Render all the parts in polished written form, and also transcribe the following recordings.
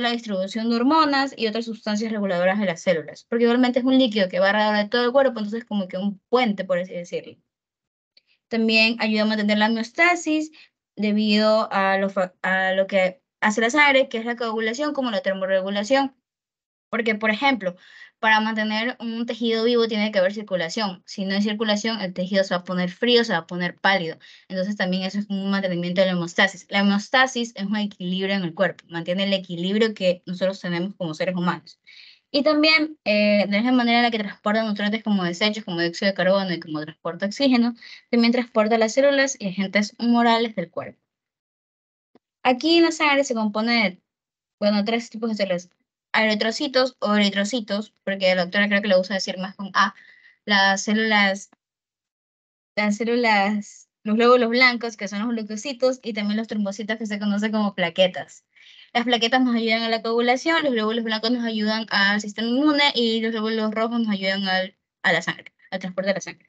la distribución de hormonas y otras sustancias reguladoras de las células, porque igualmente es un líquido que va alrededor de todo el cuerpo, entonces como que un puente, por así decirlo. También ayuda a mantener la homeostasis debido a lo que hace la sangre, que es la coagulación, como la termorregulación. Porque, por ejemplo, para mantener un tejido vivo tiene que haber circulación. Si no hay circulación, el tejido se va a poner frío, se va a poner pálido. Entonces también eso es un mantenimiento de la hemostasis. La hemostasis es un equilibrio en el cuerpo, mantiene el equilibrio que nosotros tenemos como seres humanos. Y también de la misma manera en la que transporta nutrientes como desechos, como dióxido de carbono y como transporta oxígeno, también transporta las células y agentes morales del cuerpo. Aquí en la sangre se compone de, bueno, tres tipos de células: eritrocitos o eritrocitos, porque la doctora creo que lo usa decir más con A, las células, los glóbulos blancos, que son los leucocitos, y también los trombocitos, que se conocen como plaquetas. Las plaquetas nos ayudan a la coagulación, los glóbulos blancos nos ayudan al sistema inmune y los glóbulos rojos nos ayudan a la sangre, al transporte de la sangre.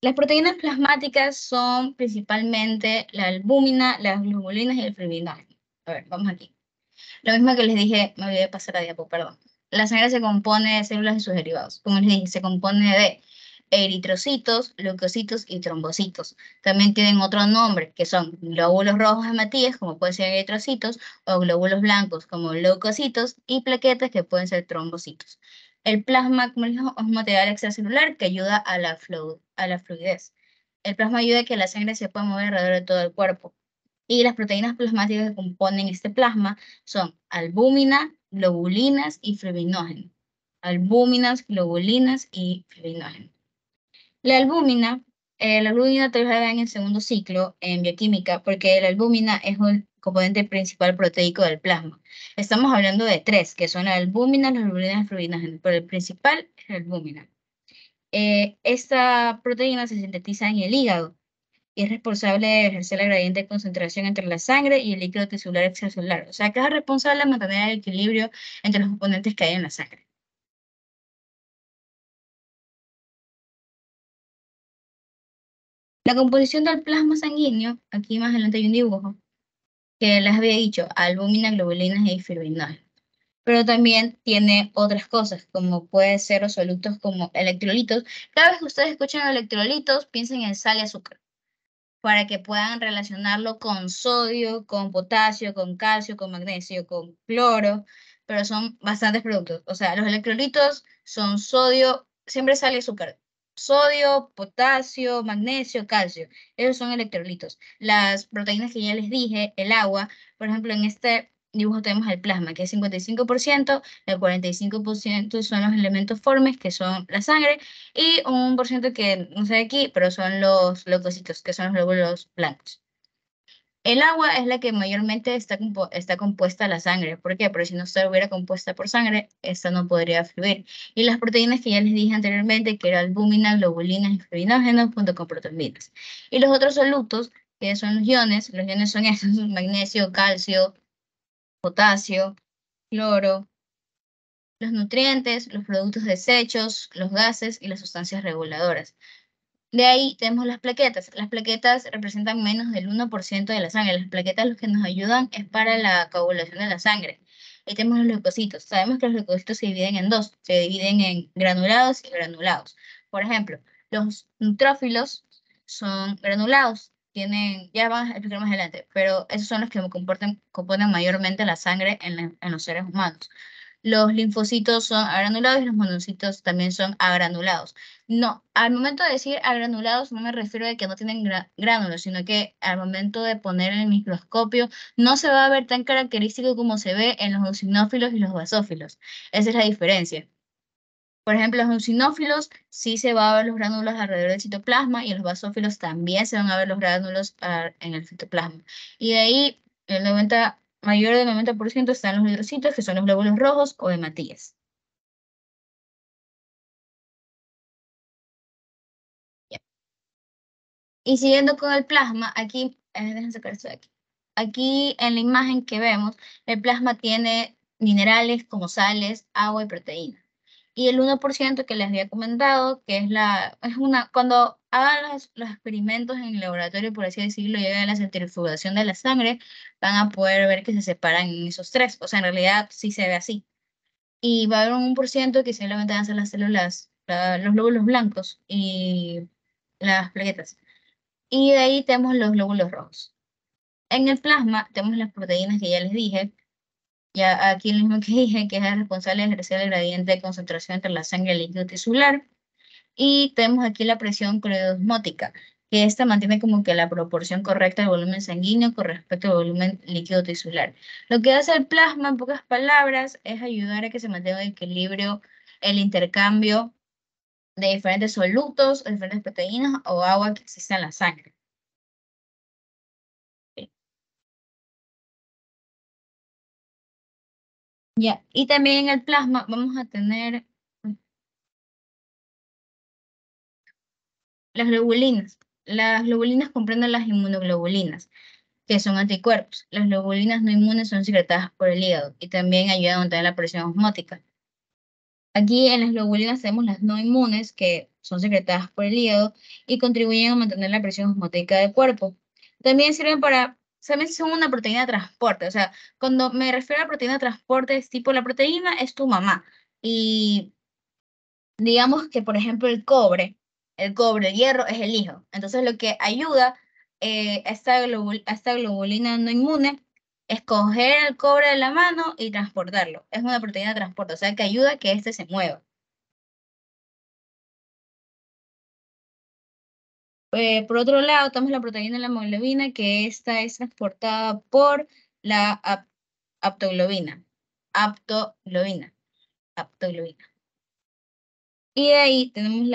Las proteínas plasmáticas son principalmente la albúmina, las globulinas y el fibrinógeno. A ver, vamos aquí. Lo mismo que les dije, me olvidé de pasar a diapo, perdón. La sangre se compone de células y sus derivados. Como les dije, se compone de eritrocitos, leucocitos y trombocitos. También tienen otro nombre, que son glóbulos rojos hematíes, como pueden ser eritrocitos, o glóbulos blancos, como leucocitos, y plaquetas, que pueden ser trombocitos. El plasma, como les dije, es un material extracelular que ayuda a a la fluidez. El plasma ayuda a que la sangre se pueda mover alrededor de todo el cuerpo. Y las proteínas plasmáticas que componen este plasma son albúmina, globulinas y fibrinógeno. Albúminas, globulinas y fibrinógeno. La albúmina tal vez la vean en segundo ciclo en bioquímica, porque la albúmina es el componente principal proteico del plasma. Estamos hablando de tres, que son la albúmina, las globulinas y el fibrinógeno, pero el principal es la albúmina. Esta proteína se sintetiza en el hígado y es responsable de ejercer el gradiente de concentración entre la sangre y el líquido tisular extracelular. O sea, que es responsable de mantener el equilibrio entre los componentes que hay en la sangre. La composición del plasma sanguíneo, aquí más adelante hay un dibujo, que les había dicho, albúmina, globulinas y fibrinógeno. Pero también tiene otras cosas, como puede ser los solutos como electrolitos. Cada vez que ustedes escuchan electrolitos, piensen en sal y azúcar, para que puedan relacionarlo con sodio, con potasio, con calcio, con magnesio, con cloro, pero son bastantes productos. O sea, los electrolitos son sodio, siempre sale azúcar. Sodio, potasio, magnesio, calcio. Esos son electrolitos. Las proteínas que ya les dije, el agua, por ejemplo, en este dibujo tenemos el plasma, que es 55%, el 45% son los elementos formes, que son la sangre, y un por ciento que no sé aquí, pero son los leucocitos, que son los glóbulos blancos. El agua es la que mayormente está compuesta la sangre. ¿Por qué? Porque si no estuviera compuesta por sangre, esta no podría fluir. Y las proteínas que ya les dije anteriormente, que eran albúmina, globulinas y fibrinógeno, junto con proteínas. Y los otros solutos, que son los iones son esos: magnesio, calcio, potasio, cloro, los nutrientes, los productos desechos, los gases y las sustancias reguladoras. De ahí tenemos las plaquetas. Las plaquetas representan menos del 1% de la sangre. Las plaquetas lo que nos ayudan es para la coagulación de la sangre. Ahí tenemos los leucocitos. Sabemos que los leucocitos se dividen en dos. Se dividen en granulados y granulados. Por ejemplo, los neutrófilos son granulados. Ya van a explicar más adelante, pero esos son los que componen mayormente la sangre en los seres humanos. Los linfocitos son agranulados y los monocitos también son agranulados. No, al momento de decir agranulados no me refiero a que no tienen gránulos, sino que al momento de poner en el microscopio no se va a ver tan característico como se ve en los eosinófilos y los basófilos. Esa es la diferencia. Por ejemplo, los eosinófilos sí se va a ver los gránulos alrededor del citoplasma, y en los basófilos también se van a ver los gránulos en el citoplasma. Y de ahí mayor del 90% están los hidrocitos, que son los glóbulos rojos o hematíes. Ya. Y siguiendo con el plasma, aquí, déjenme sacar esto de aquí. Aquí en la imagen que vemos, el plasma tiene minerales como sales, agua y proteínas. Y el 1% que les había comentado, que cuando hagan los experimentos en el laboratorio, por así decirlo, y hagan la centrifugación de la sangre, van a poder ver que se separan en esos tres. O sea, en realidad sí se ve así. Y va a haber un 1% que simplemente van a ser las células, los glóbulos blancos y las plaquetas. Y de ahí tenemos los glóbulos rojos. En el plasma tenemos las proteínas que ya les dije, ya aquí lo mismo que dije, que es el responsable de ejercer el gradiente de concentración entre la sangre y el líquido tisular. Y tenemos aquí la presión cloidosmótica, que esta mantiene como que la proporción correcta del volumen sanguíneo con respecto al volumen líquido tisular. Lo que hace el plasma, en pocas palabras, es ayudar a que se mantenga en equilibrio el intercambio de diferentes solutos, diferentes proteínas o agua que existe en la sangre. Ok. Ya, y también en el plasma vamos a tener las globulinas. Las globulinas comprenden las inmunoglobulinas, que son anticuerpos. Las globulinas no inmunes son secretadas por el hígado y también ayudan a mantener la presión osmótica. Aquí en las globulinas tenemos las no inmunes, que son secretadas por el hígado y contribuyen a mantener la presión osmótica del cuerpo. También son una proteína de transporte. O sea, cuando me refiero a proteína de transporte, es tipo la proteína es tu mamá. Y digamos que, por ejemplo, el hierro es el hijo. Entonces, lo que ayuda a esta globulina no inmune es coger el cobre de la mano y transportarlo. Es una proteína de transporte, o sea, que ayuda a que éste se mueva. Por otro lado, tenemos la proteína de la hemoglobina, que esta es transportada por la aptoglobina. Aptoglobina. Aptoglobina. Y de ahí tenemos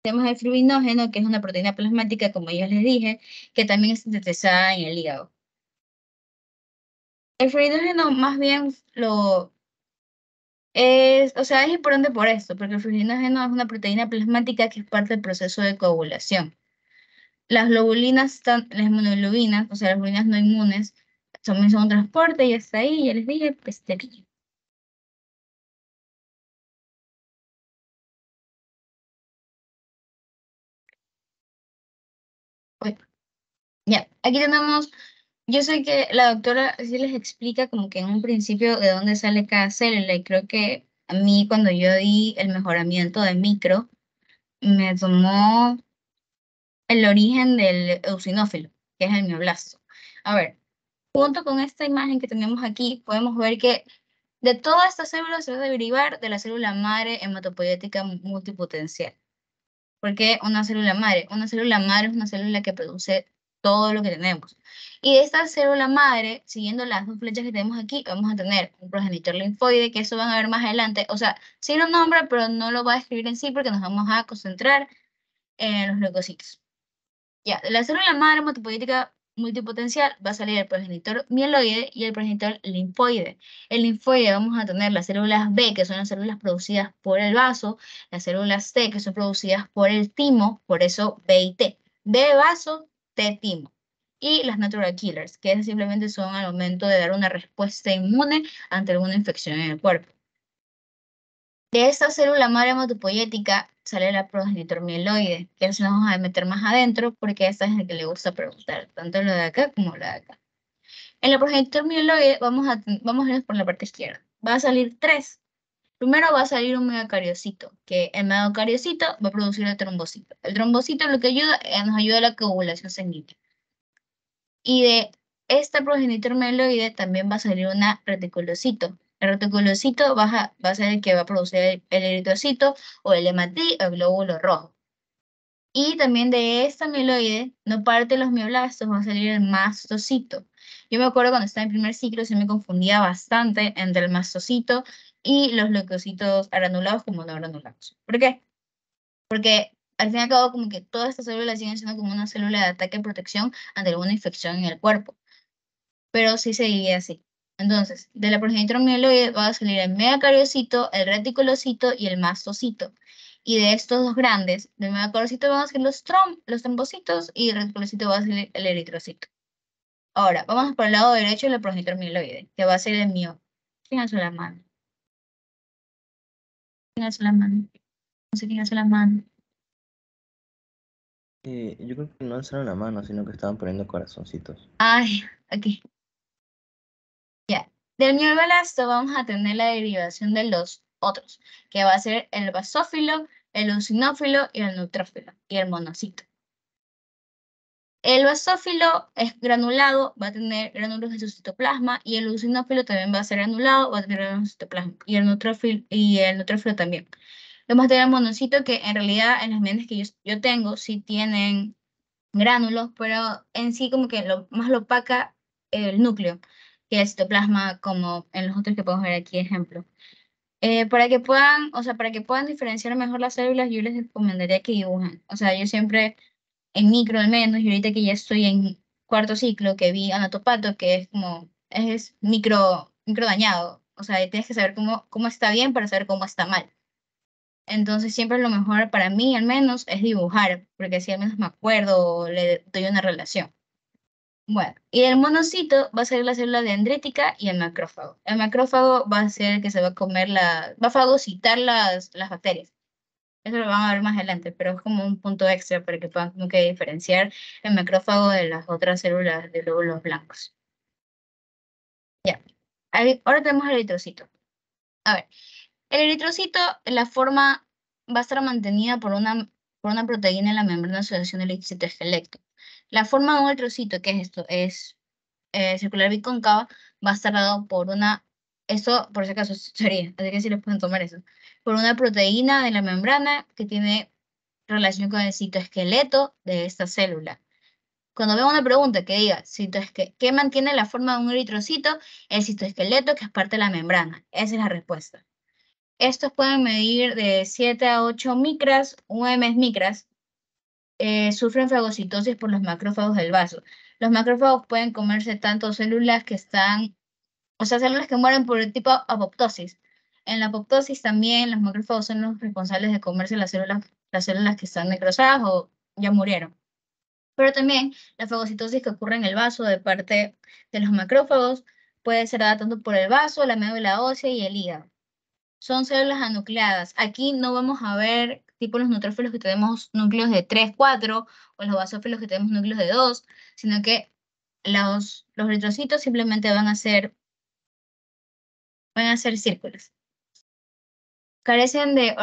el fibrinógeno, que es una proteína plasmática, como ya les dije, que también es sintetizada en el hígado. El fibrinógeno más bien o sea, es importante por esto, porque el fibrinógeno es una proteína plasmática que es parte del proceso de coagulación. Las monoglobinas, o sea, las globulinas no inmunes, también son un transporte y hasta ahí, ya les dije, pues te pillo. Uy, ya, aquí tenemos, yo sé que la doctora sí les explica como que en un principio de dónde sale cada célula y creo que a mí cuando yo di el mejoramiento de micro, me tomó el origen del eosinófilo, que es el mioblasto. A ver, junto con esta imagen que tenemos aquí, podemos ver que de todas estas células se va a derivar de la célula madre hematopoyética multipotencial. ¿Por qué una célula madre? Una célula madre es una célula que produce todo lo que tenemos. Y de esta célula madre, siguiendo las dos flechas que tenemos aquí, vamos a tener un progenitor linfoide, que eso van a ver más adelante. O sea, sí lo nombra, pero no lo va a escribir en sí porque nos vamos a concentrar en los leucocitos. Ya, de la célula madre hematopoyética multipotencial va a salir el progenitor mieloide y el progenitor linfoide. El linfoide vamos a tener las células B, que son las células producidas por el vaso, las células T, que son producidas por el timo, por eso B y T. B vaso, T timo. Y las natural killers, que simplemente son al momento de dar una respuesta inmune ante alguna infección en el cuerpo. De esta célula madre hematopoyética sale la progenitor mieloide, que eso nos vamos a meter más adentro porque esta es la que le gusta preguntar, tanto lo de acá como lo de acá. En la progenitor mieloide vamos a irnos por la parte izquierda. Va a salir tres. Primero va a salir un megacariocito, que el megacariocito va a producir el trombocito. El trombocito lo que ayuda, nos ayuda a la coagulación sanguínea. Y de este progenitor mieloide también va a salir una reticulocito. El reticulocito va a ser el que va a producir el eritrocito o el hematí o el glóbulo rojo. Y también de esta mieloide, no parte de los mioblastos, va a salir el mastocito. Yo me acuerdo cuando estaba en primer ciclo, se me confundía bastante entre el mastocito y los leucocitos granulados como no granulados. ¿Por qué? Porque al fin y al cabo, como que todas estas células siguen siendo como una célula de ataque y protección ante alguna infección en el cuerpo, pero sí se divide así. Entonces, de la progenitor mieloide va a salir el megacariocito, el reticulocito y el mastocito. Y de estos dos grandes, del megacariocito van a ser los trombocitos y el reticulocito va a ser el eritrocito. Ahora, vamos por el lado derecho de la progenitor mieloide, que va a ser el mío. Fíjense la mano. ¿Quién hace la mano? No sé quién hace la mano. Yo creo que no alzaron la mano, sino que estaban poniendo corazoncitos. Ay, aquí. Ya. Del miobalasto vamos a tener la derivación de los otros, que va a ser el basófilo, el eosinófilo y el neutrófilo, y el monocito. El basófilo es granulado, va a tener gránulos de su citoplasma, y el eosinófilo también va a ser granulado, va a tener gránulos de citoplasma, y el neutrófilo también. Vamos a tener el monocito que en realidad en las medidas que yo tengo sí tienen gránulos, pero en sí como que más lo opaca el núcleo, que el citoplasma, como en los otros que podemos ver aquí, ejemplo. Para que puedan, o sea, para que puedan diferenciar mejor las células, yo les recomendaría que dibujen. O sea, yo siempre en micro al menos, y ahorita que ya estoy en cuarto ciclo, que vi anatopato, que es como, es micro dañado. O sea, tienes que saber cómo está bien para saber cómo está mal. Entonces siempre lo mejor para mí al menos es dibujar, porque así al menos me acuerdo o le doy una relación. Bueno, y el monocito va a ser la célula dendrítica y el macrófago. El macrófago va a ser el que se va a comer va a fagocitar las bacterias. Eso lo van a ver más adelante, pero es como un punto extra para que puedan como que diferenciar el macrófago de las otras células de glóbulos blancos. Ya. Ahora tenemos el eritrocito. A ver, el eritrocito, la forma va a estar mantenida por una proteína en la membrana de asociación del citoesqueleto. La forma de un eritrocito, que es esto, es circular bicóncava, va a estar dado por eso por si acaso es teoría, así que sí les pueden tomar eso, por una proteína de la membrana que tiene relación con el citoesqueleto de esta célula. Cuando veo una pregunta que diga, ¿qué mantiene la forma de un eritrocito? El citoesqueleto, que es parte de la membrana. Esa es la respuesta. Estos pueden medir de 7 a 8 micras, 1 micras. Sufren fagocitosis por los macrófagos del vaso. Los macrófagos pueden comerse tanto células que están, o sea, células que mueren por el tipo apoptosis. En la apoptosis también los macrófagos son los responsables de comerse las células que están necrosadas o ya murieron. Pero también la fagocitosis que ocurre en el vaso de parte de los macrófagos puede ser dada tanto por el vaso, la médula ósea y el hígado. Son células anucleadas. Aquí no vamos a ver, tipo los neutrófilos que tenemos núcleos de 3, 4, o los basófilos que tenemos núcleos de 2, sino que los eritrocitos simplemente van a ser círculos. Carecen de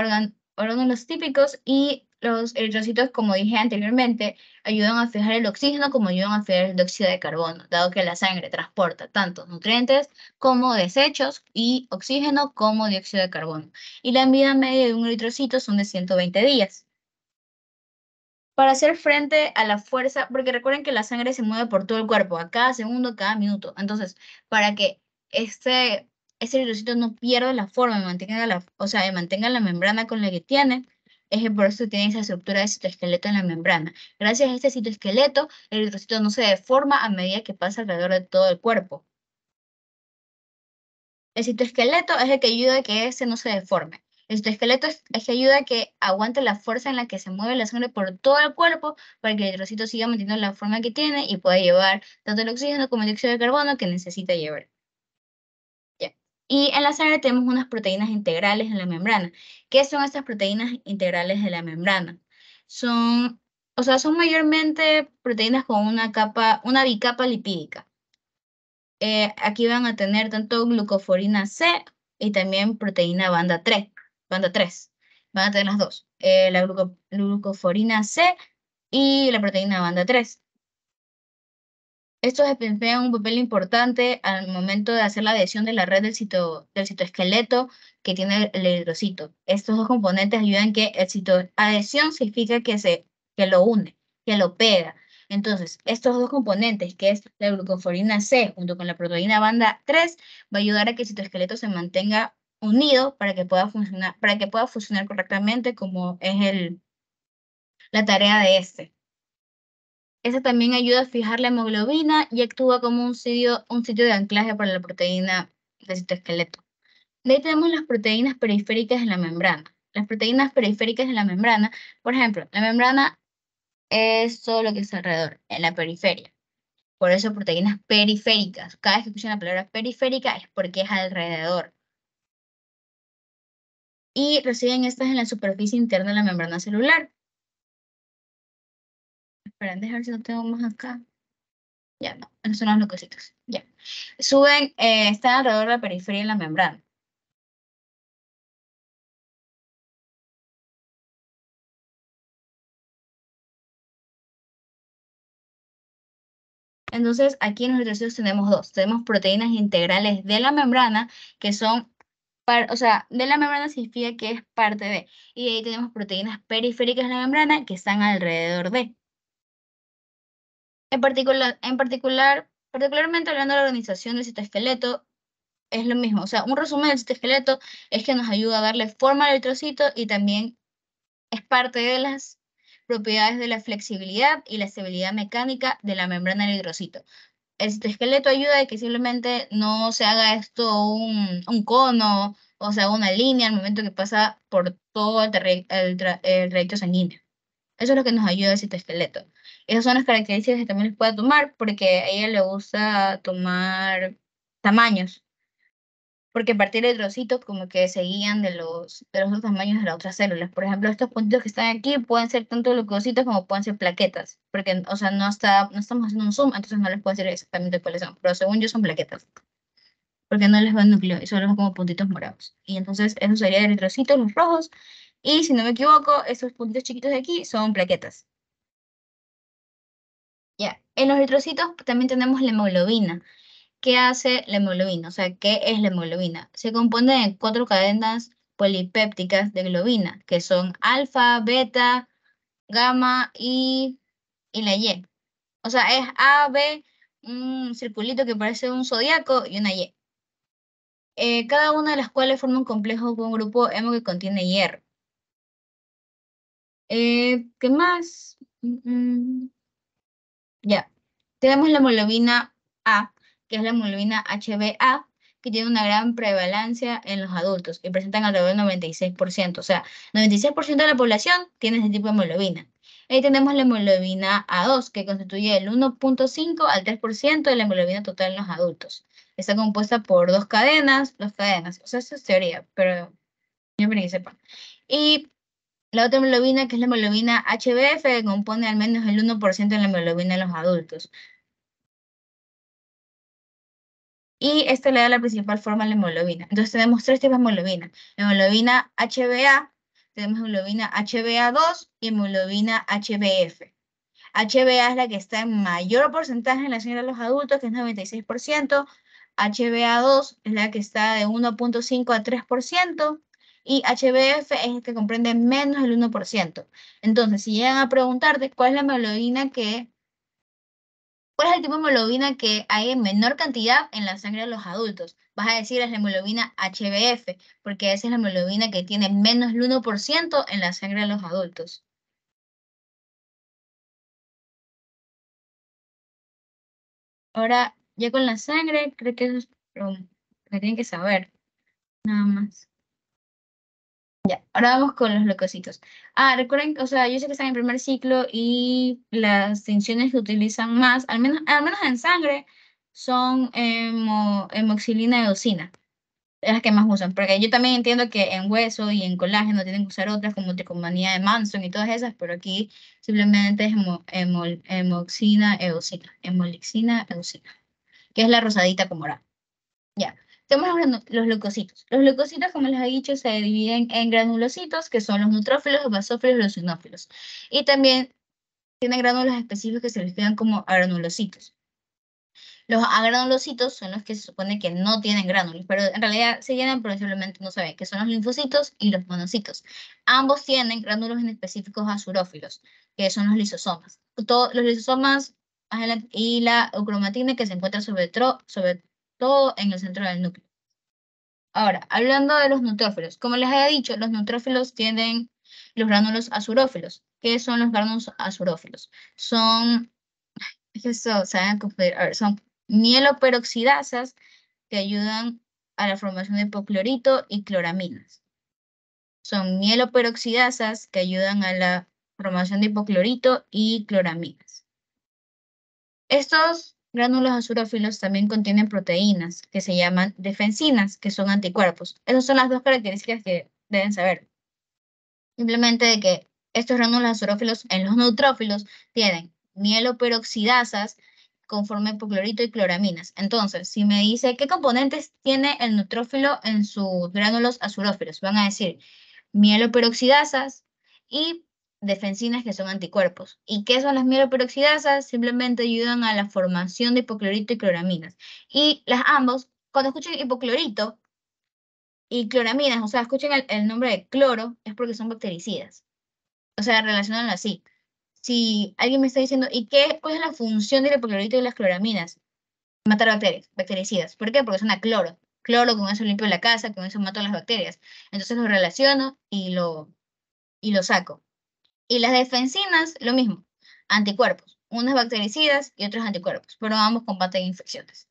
órganos típicos, y los eritrocitos, como dije anteriormente, ayudan a fijar el oxígeno como ayudan a fijar el dióxido de carbono, dado que la sangre transporta tanto nutrientes como desechos y oxígeno como dióxido de carbono. Y la vida media de un eritrocito son de 120 días. Para hacer frente a la fuerza, porque recuerden que la sangre se mueve por todo el cuerpo, a cada segundo, cada minuto. Entonces, para que este eritrocito no pierda la forma y mantenga la membrana con la que tiene, es que por eso tiene esa estructura de citoesqueleto en la membrana. Gracias a este citoesqueleto, el eritrocito no se deforma a medida que pasa alrededor de todo el cuerpo. El citoesqueleto es el que ayuda a que ese no se deforme. El citoesqueleto es que ayuda a que aguante la fuerza en la que se mueve la sangre por todo el cuerpo para que el eritrocito siga manteniendo la forma que tiene y pueda llevar tanto el oxígeno como el dióxido de carbono que necesita llevar. Ya. Y en la sangre tenemos unas proteínas integrales en la membrana. ¿Qué son estas proteínas integrales de la membrana? Son, o sea, son mayormente proteínas con una bicapa lipídica. Aquí van a tener tanto glucoforina C y también proteína banda 3. Banda 3. Van a tener las dos, la glucoforina C y la proteína banda 3. Estos desempeñan un papel importante al momento de hacer la adhesión de la red del citoesqueleto que tiene el eritrocito. Estos dos componentes ayudan que adhesión significa que lo une, que lo pega. Entonces, estos dos componentes, que es la glucoforina C junto con la proteína banda 3, va a ayudar a que el citoesqueleto se mantenga unido para que pueda funcionar correctamente como es la tarea de este. Esta también ayuda a fijar la hemoglobina y actúa como un sitio de anclaje para la proteína del citoesqueleto. De ahí tenemos las proteínas periféricas de la membrana. Las proteínas periféricas de la membrana, por ejemplo, la membrana es todo lo que está alrededor, en la periferia. Por eso proteínas periféricas. Cada vez que escuchan la palabra periférica es porque es alrededor. y residen estas en la superficie interna de la membrana celular. Esperen, déjame ver si no tengo más acá. Ya, no, esos son los leucocitos. Ya. Suben, están alrededor de la periferia de la membrana. Entonces, aquí en los eritrocitos tenemos dos. Tenemos proteínas integrales de la membrana, que son, o sea, de la membrana significa que es parte de. Y ahí tenemos proteínas periféricas de la membrana que están alrededor de. Particularmente hablando de la organización del citoesqueleto, es lo mismo. O sea, un resumen del citoesqueleto es que nos ayuda a darle forma al eritrocito y también es parte de las propiedades de la flexibilidad y la estabilidad mecánica de la membrana del eritrocito. El citoesqueleto ayuda a que simplemente no se haga esto un cono o se haga una línea al momento que pasa por todo el trayecto sanguíneo. Eso es lo que nos ayuda el citoesqueleto. Esas son las características que también les puede tomar porque a ella le gusta tomar tamaños. Porque a partir de trocitos como que se guían de los otros tamaños de las otras células. Por ejemplo, estos puntitos que están aquí pueden ser tanto leucocitos como pueden ser plaquetas. Porque, o sea, no estamos haciendo un zoom, entonces no les puedo decir exactamente cuáles son. Pero según yo son plaquetas. Porque no les va el núcleo y solo son como puntitos morados. Y entonces eso sería eritrocitos, los rojos. Y si no me equivoco, esos puntitos chiquitos de aquí son plaquetas. Ya. En los eritrocitos también tenemos la hemoglobina. ¿Qué hace la hemoglobina? O sea, ¿qué es la hemoglobina? Se compone de 4 cadenas polipépticas de globina, que son alfa, beta, gamma y la Y. O sea, es A, B, un circulito que parece un zodiaco y una Y. Cada una de las cuales forma un complejo con un grupo hemo que contiene hierro. ¿Qué más? Ya. Tenemos la hemoglobina A, que es la hemoglobina HbA, que tiene una gran prevalencia en los adultos y presentan alrededor del 96%. O sea, 96% de la población tiene ese tipo de hemoglobina. Ahí tenemos la hemoglobina A2, que constituye el 1,5 al 3% de la hemoglobina total en los adultos. Está compuesta por dos cadenas. O sea, eso es teoría, pero yo para que sepan. Y la otra hemoglobina, que es la hemoglobina HbF, que compone al menos el 1% de la hemoglobina en los adultos. Y esta le da la principal forma a la hemoglobina. Entonces tenemos tres tipos de hemoglobina. Hemoglobina HbA, tenemos hemoglobina HbA2 y hemoglobina HbF. HbA es la que está en mayor porcentaje en la sangre de los adultos, que es 96%. HbA2 es la que está de 1,5 a 3%. Y HbF es el que comprende menos del 1%. Entonces, si llegan a preguntarte cuál es la hemoglobina ¿cuál es el tipo de hemoglobina que hay en menor cantidad en la sangre de los adultos? Vas a decir es la hemoglobina HbF, porque esa es la hemoglobina que tiene menos del 1% en la sangre de los adultos. Ahora, ya con la sangre, creo que eso es lo que tienen que saber, nada más. Ya, ahora vamos con los leucocitos. Recuerden, o sea, yo sé que están en primer ciclo y las tensiones que utilizan más, al menos en sangre, son hemoxilina y eosina. Es las que más usan, porque yo también entiendo que en hueso y en colágeno tienen que usar otras como tricomanía de Manson y todas esas, pero aquí simplemente es hemoxina, eosina, hemolixina, eosina, que es la rosadita con morado. Ya. Tenemos los leucocitos. Los leucocitos, como les he dicho, se dividen en granulocitos, que son los neutrófilos, los basófilos y los eosinófilos. Y también tienen gránulos específicos que se les llaman como agranulocitos. Los agranulocitos son los que se supone que no tienen gránulos, pero en realidad se llenan, pero simplemente no saben, que son los linfocitos y los monocitos. Ambos tienen gránulos en específicos azurófilos, que son los lisosomas. Los lisosomas y la eucromatina que se encuentra sobre todo en el centro del núcleo. Ahora, hablando de los neutrófilos, como les había dicho, los neutrófilos tienen los gránulos azurófilos. ¿Qué son los gránulos azurófilos? Son es que eso, se van a confundir. A ver, son mieloperoxidasas que ayudan a la formación de hipoclorito y cloraminas. Son mieloperoxidasas que ayudan a la formación de hipoclorito y cloraminas. Estos gránulos azurófilos también contienen proteínas que se llaman defensinas, que son anticuerpos. Esas son las dos características que deben saber. Simplemente de que estos gránulos azurófilos en los neutrófilos tienen mieloperoxidasas conforme hipoclorito y cloraminas. Entonces, si me dice qué componentes tiene el neutrófilo en sus gránulos azurófilos, van a decir mieloperoxidasas y defensinas que son anticuerpos. ¿Y qué son las mieloperoxidasas? Simplemente ayudan a la formación de hipoclorito y cloraminas. Y las ambos, cuando escuchen hipoclorito y cloraminas, o sea, escuchen el nombre de cloro, es porque son bactericidas. O sea, relacionarlo así. Si alguien me está diciendo, cuál es la función del hipoclorito y las cloraminas? Matar bacterias, bactericidas. ¿Por qué? Porque son a cloro. Cloro, con eso limpio la casa, con eso mato las bacterias. Entonces lo relaciono y lo saco. Y las defensinas, lo mismo. Anticuerpos. Unas bactericidas y otros anticuerpos. Pero ambos combaten infecciones.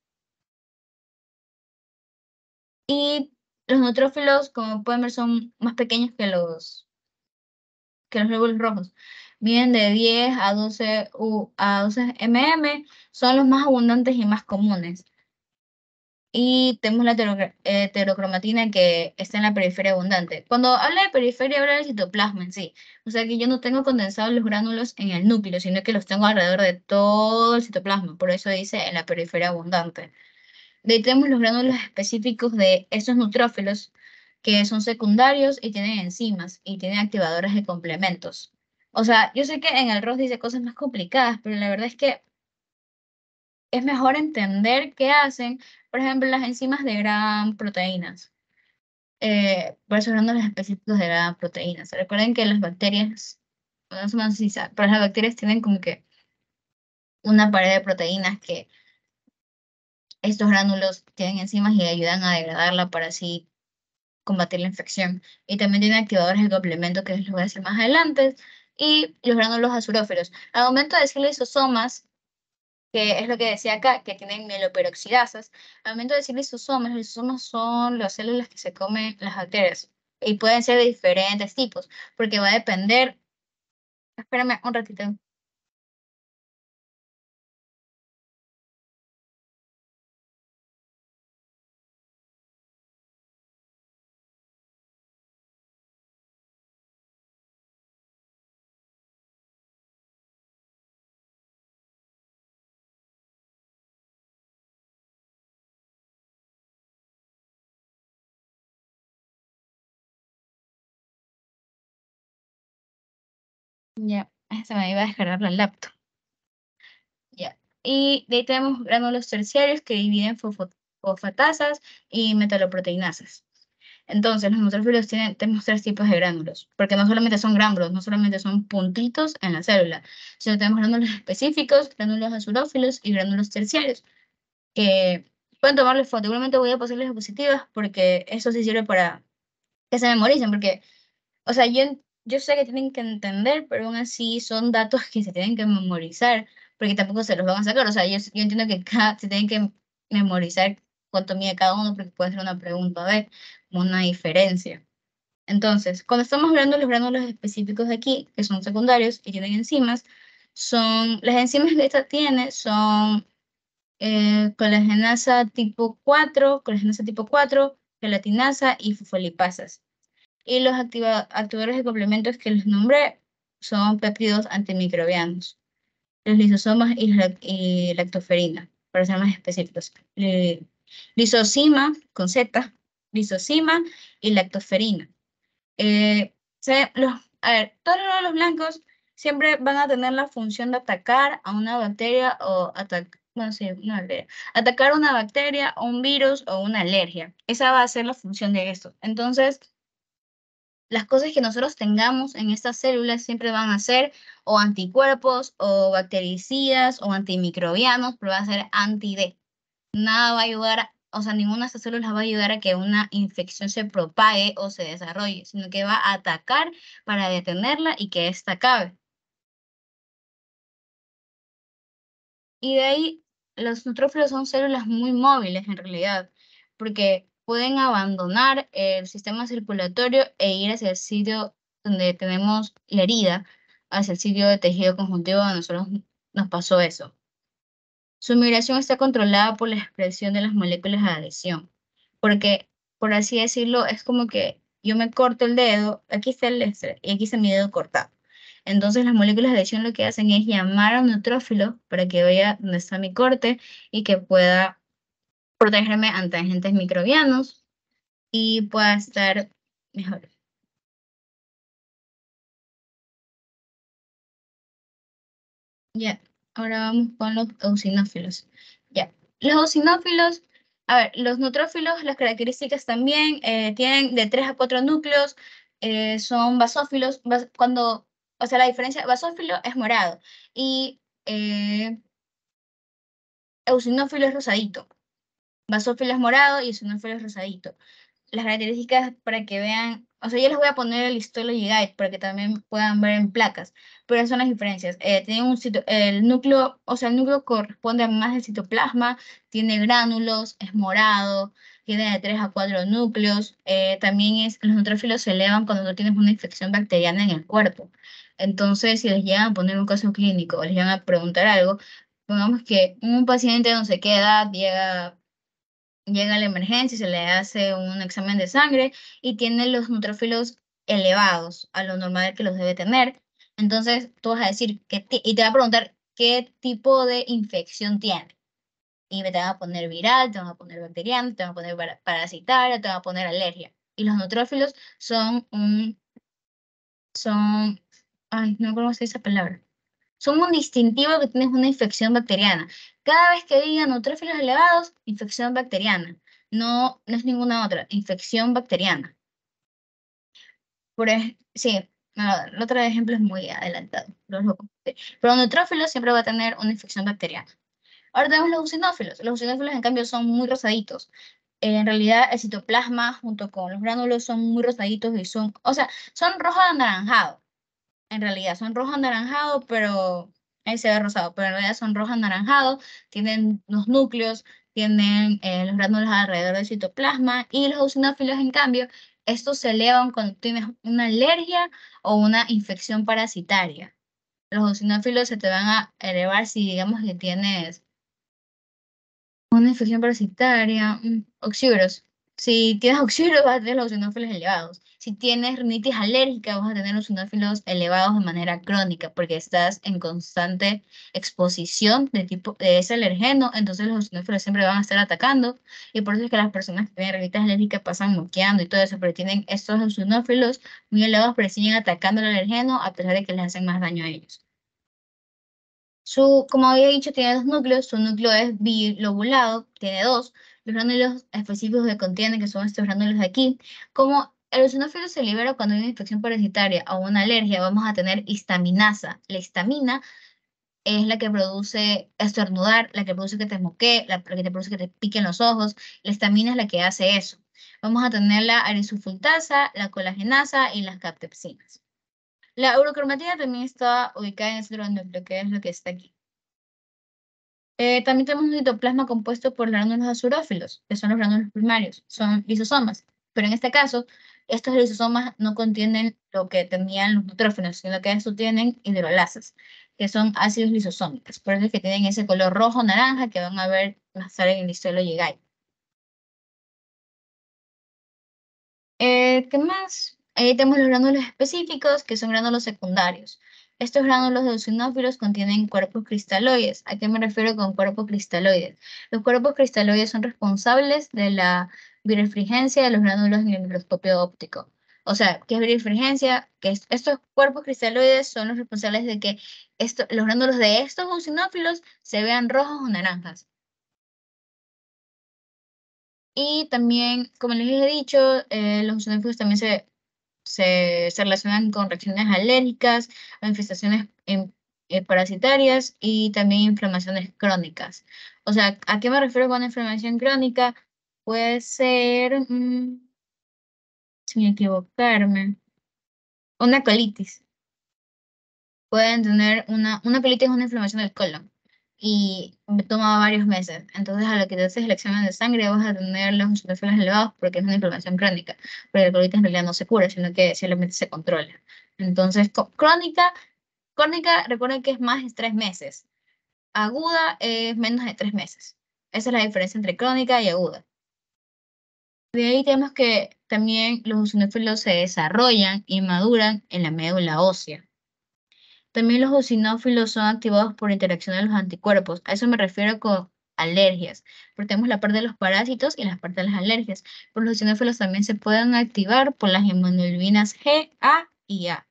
Y los neutrófilos, como pueden ver, son más pequeños que los glóbulos rojos. Miden de 10 a 12 mm, son los más abundantes y más comunes. Y tenemos la heterocromatina que está en la periferia abundante. Cuando habla de periferia, habla del citoplasma en sí. O sea que yo no tengo condensados los gránulos en el núcleo, sino que los tengo alrededor de todo el citoplasma. Por eso dice en la periferia abundante. De ahí tenemos los gránulos específicos de estos neutrófilos, que son secundarios y tienen enzimas y tienen activadores de complementos. O sea, yo sé que en el ROS dice cosas más complicadas, pero la verdad es que es mejor entender qué hacen, por ejemplo, las enzimas de gran proteínas. Por eso gránulos específicos de gran proteínas. Recuerden que las bacterias, no sé si pero las bacterias tienen como que una pared de proteínas que estos gránulos tienen enzimas y ayudan a degradarla para así combatir la infección. Y también tiene activadores de complemento que les voy a decir más adelante. Y los gránulos azuróferos. Al momento de decirle lisosomas, que es lo que decía acá, que tienen mieloperoxidasas, al momento de decir lisosomas, los lisosomas son las células que se comen las bacterias. Y pueden ser de diferentes tipos, porque va a depender. Espérame un ratito. Ya, se me iba a descargar la laptop. Ya. Y de ahí tenemos gránulos terciarios que dividen fosfatasas y metaloproteinasas. Entonces, los neutrófilos tenemos tres tipos de gránulos, porque no solamente son gránulos, no solamente son puntitos en la célula, sino tenemos gránulos específicos, gránulos azurófilos y gránulos terciarios, que pueden tomarles foto. Igualmente voy a pasarles diapositivas porque eso sí sirve para que se memoricen, porque o sea, yo sé que tienen que entender, pero aún así son datos que se tienen que memorizar, porque tampoco se los van a sacar. O sea, yo entiendo que se tienen que memorizar cuánto mide cada uno, porque puede ser una pregunta de una diferencia. Entonces, cuando estamos hablando de los gránulos específicos de aquí, que son secundarios y tienen enzimas, las enzimas que esta tiene son colagenasa tipo 4, gelatinasa y fosfolipasas. Y los activadores de complementos que les nombré son péptidos antimicrobianos, los lisosomas y lactoferina, para ser más específicos. Lisosima, con Z, lisosima y lactoferina. A ver, todos los blancos siempre van a tener la función de atacar a una bacteria o bueno, sí, una bacteria. Atacar una bacteria, o un virus o una alergia. Esa va a ser la función de esto. Entonces, las cosas que nosotros tengamos en estas células siempre van a ser o anticuerpos o bactericidas o antimicrobianos, pero va a ser anti-D. Nada va a ayudar, o sea, ninguna de estas células va a ayudar a que una infección se propague o se desarrolle, sino que va a atacar para detenerla y que ésta acabe. Y de ahí, los neutrófilos son células muy móviles en realidad, porque pueden abandonar el sistema circulatorio e ir hacia el sitio donde tenemos la herida, hacia el sitio de tejido conjuntivo donde nosotros nos pasó eso. Su migración está controlada por la expresión de las moléculas de adhesión, porque, por así decirlo, es como que yo me corto el dedo, aquí está el extra, y aquí está mi dedo cortado. Entonces las moléculas de lesión lo que hacen es llamar a un neutrófilo para que vaya donde está mi corte y que pueda protegerme ante agentes microbianos y pueda estar mejor. Ya, ahora vamos con los eosinófilos. Ya, los eosinófilos, a ver, los neutrófilos, las características también tienen de 3 a 4 núcleos, son basófilos, o sea, la diferencia, basófilo es morado y eosinófilo es rosadito. Basófilo es morado y eosinófilo es rosadito. Las características para que vean, o sea, yo les voy a poner el Histology Guide para que también puedan ver en placas, pero esas son las diferencias. Tienen el núcleo, o sea, el núcleo corresponde a más del citoplasma, tiene gránulos, es morado, tiene de 3 a 4 núcleos, también los neutrófilos se elevan cuando tú tienes una infección bacteriana en el cuerpo. Entonces, si les llegan a poner un caso clínico o les llegan a preguntar algo, pongamos que un paciente no sé qué edad llega a la emergencia y se le hace un examen de sangre y tiene los neutrófilos elevados a lo normal que los debe tener. Entonces, tú vas a decir, y te va a preguntar qué tipo de infección tiene. Y te van a poner viral, te van a poner bacteriano, te van a poner parasitaria, te van a poner alergia. Y los neutrófilos son, ay, no conozco esa palabra. Son un distintivo que tienes una infección bacteriana. Cada vez que digan neutrófilos elevados, infección bacteriana. No, no es ninguna otra, infección bacteriana. Sí, no, el otro ejemplo es muy adelantado. Pero neutrófilo siempre va a tener una infección bacteriana. Ahora tenemos los eosinófilos. Los eosinófilos, en cambio, son muy rosaditos. En realidad, el citoplasma junto con los gránulos son muy rosaditos y o sea, son rojo anaranjado. En realidad son rojo anaranjado, pero ahí se ve rosado, pero en realidad son rojo anaranjado, tienen los núcleos, tienen los gránulos alrededor del citoplasma y los eosinófilos, en cambio, estos se elevan cuando tienes una alergia o una infección parasitaria. Los eosinófilos se te van a elevar si digamos que tienes una infección parasitaria, oxívoros. Si tienes oxívoros, vas a tener los eosinófilos elevados. Si tienes rinitis alérgica, vas a tener los eosinófilos elevados de manera crónica, porque estás en constante exposición de ese alergeno, entonces los eosinófilos siempre van a estar atacando, y por eso es que las personas que tienen rinitis alérgica pasan moqueando y todo eso, pero tienen estos eosinófilos muy elevados, pero siguen atacando el alergeno a pesar de que les hacen más daño a ellos. Como había dicho, tiene dos núcleos. Su núcleo es bilobulado, tiene dos. Los gránulos específicos que contienen, que son estos gránulos de aquí. Como el eosinófilo se libera cuando hay una infección parasitaria o una alergia, vamos a tener histaminasa. La histamina es la que produce estornudar, la que produce que te moquee, la que te produce que te piquen los ojos. La histamina es la que hace eso. Vamos a tener la erisulfultasa, la colagenasa y las captepsinas. La urocromatina también está ubicada en el centro del núcleo, que es lo que está aquí. También tenemos un citoplasma compuesto por gránulos azurófilos, que son los gránulos primarios, son lisosomas. Pero en este caso, estos lisosomas no contienen lo que tenían los neutrófilos, sino que estos tienen hidrolasas, que son ácidos lisosómicos. Por eso es que tienen ese color rojo-naranja que van a ver más tarde en el Histology Guide. ¿Qué más? Ahí tenemos los gránulos específicos, que son gránulos secundarios. Estos gránulos de eosinófilos contienen cuerpos cristaloides. ¿A qué me refiero con cuerpos cristaloides? Los cuerpos cristaloides son responsables de la birefringencia de los gránulos en el microscopio óptico. O sea, ¿qué es birefringencia? Estos cuerpos cristaloides son los responsables de que los gránulos de estos eosinófilos se vean rojos o naranjas. Y también, como les he dicho, los eosinófilos también se relacionan con reacciones alérgicas, manifestaciones parasitarias y también inflamaciones crónicas. O sea, ¿a qué me refiero con inflamación crónica? Puede ser, sin equivocarme, una colitis. Pueden tener una colitis, es una inflamación del colon y me toma varios meses. Entonces, a lo que te haces el examen de sangre vas a tener los eosinofilos elevados porque es una inflamación crónica, pero la colitis en realidad no se cura, sino que simplemente se controla. Entonces, crónica, recuerden que es más de 3 meses. Aguda es menos de 3 meses. Esa es la diferencia entre crónica y aguda. De ahí tenemos que también los eosinófilos se desarrollan y maduran en la médula ósea. También los eosinófilos son activados por interacción de los anticuerpos. A eso me refiero con alergias, porque tenemos la parte de los parásitos y la parte de las alergias. Pero los eosinófilos también se pueden activar por las inmunoglobulinas G, A y A.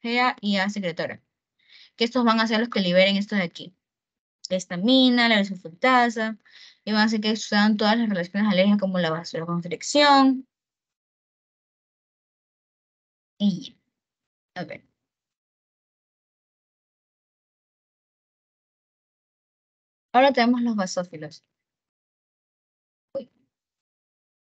G, A y A secretora. Que estos van a ser los que liberen estos de aquí. La histamina, la lisofultasa, y van a hacer que sucedan todas las relaciones alérgicas como la vasoconstricción. Y, a ver. Ahora tenemos los basófilos. Uy.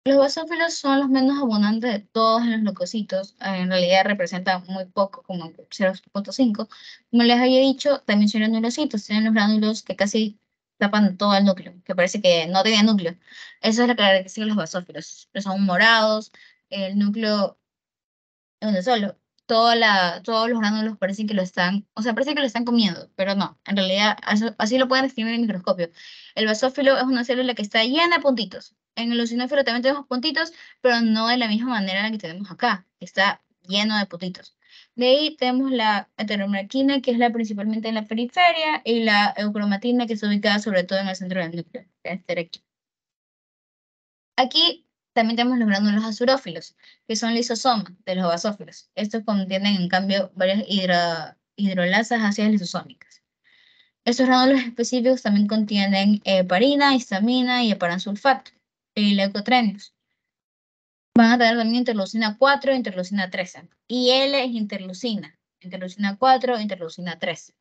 Los basófilos son los menos abundantes de todos los leucocitos. En realidad representan muy poco, como 0,5. Como les había dicho, también son los nurocitos. Tienen los gránulos que casi tapan todo el núcleo, que parece que no tiene núcleo. Esa es la característica de los basófilos. Son morados, el núcleo es uno solo. Todos los gránulos parecen que lo están, o sea, parece que lo están comiendo, pero no. En realidad, así lo pueden describir en el microscopio. El basófilo es una célula que está llena de puntitos. En el eosinófilo también tenemos puntitos, pero no de la misma manera en la que tenemos acá. Está lleno de puntitos. De ahí tenemos la heteromerquina, que es la principalmente en la periferia, y la eucromatina, que se ubica sobre todo en el centro del núcleo, que es aquí. Aquí también tenemos los gránulos azurófilos, que son lisosomas de los basófilos. Estos contienen, en cambio, varias hidrolasas ácidas lisosómicas. Estos gránulos específicos también contienen heparina, histamina y heparansulfato y leucotrienos. Van a tener también interleucina 4 e interleucina 13. Y L es interleucina 4 e interleucina 13.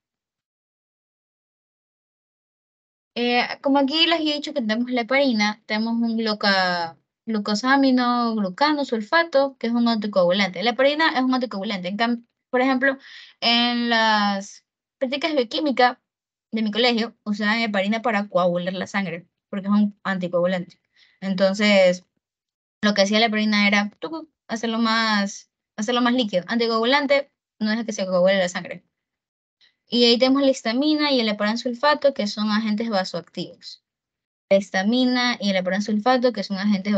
Como aquí les he dicho que tenemos la heparina, tenemos un glucosamino, glucano, sulfato, que es un anticoagulante. La heparina es un anticoagulante. Por ejemplo, en las prácticas de bioquímica de mi colegio, usaban heparina para coagular la sangre, porque es un anticoagulante. Entonces, lo que hacía la heparina era hacerlo más líquido. Anticoagulante no deja que se coagule la sangre. Y ahí tenemos la histamina y el heparansulfato, que son agentes vasoactivos. La histamina y el heparansulfato, que son agentes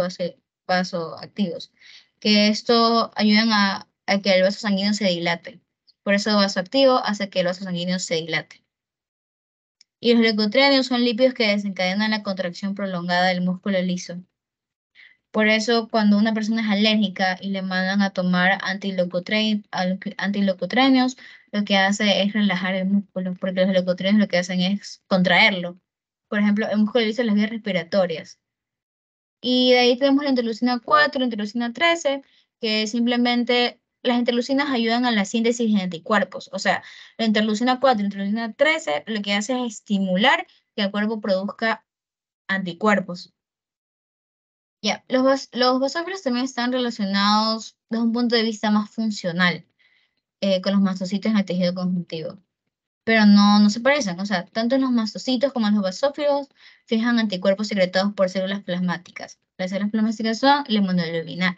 vasoactivos, que esto ayudan a que el vaso sanguíneo se dilate. Por eso el vasoactivo hace que el vaso sanguíneo se dilate. Y los leucotrienos son lípidos que desencadenan la contracción prolongada del músculo liso. Por eso, cuando una persona es alérgica y le mandan a tomar antileucotrienos, lo que hace es relajar el músculo, porque los leucotrienos lo que hacen es contraerlo. Por ejemplo, el músculo liso en las vías respiratorias. Y de ahí tenemos la interleucina 4, interleucina 13, que simplemente las interleucinas ayudan a la síntesis de anticuerpos. O sea, la interleucina 4 y interleucina 13 lo que hace es estimular que el cuerpo produzca anticuerpos. Ya, los basófilos también están relacionados desde un punto de vista más funcional con los mastocitos en el tejido conjuntivo, pero no se parecen. O sea, tanto los mastocitos como los basófilos fijan anticuerpos secretados por células plasmáticas. Las células plasmáticas son la inmunoglobulina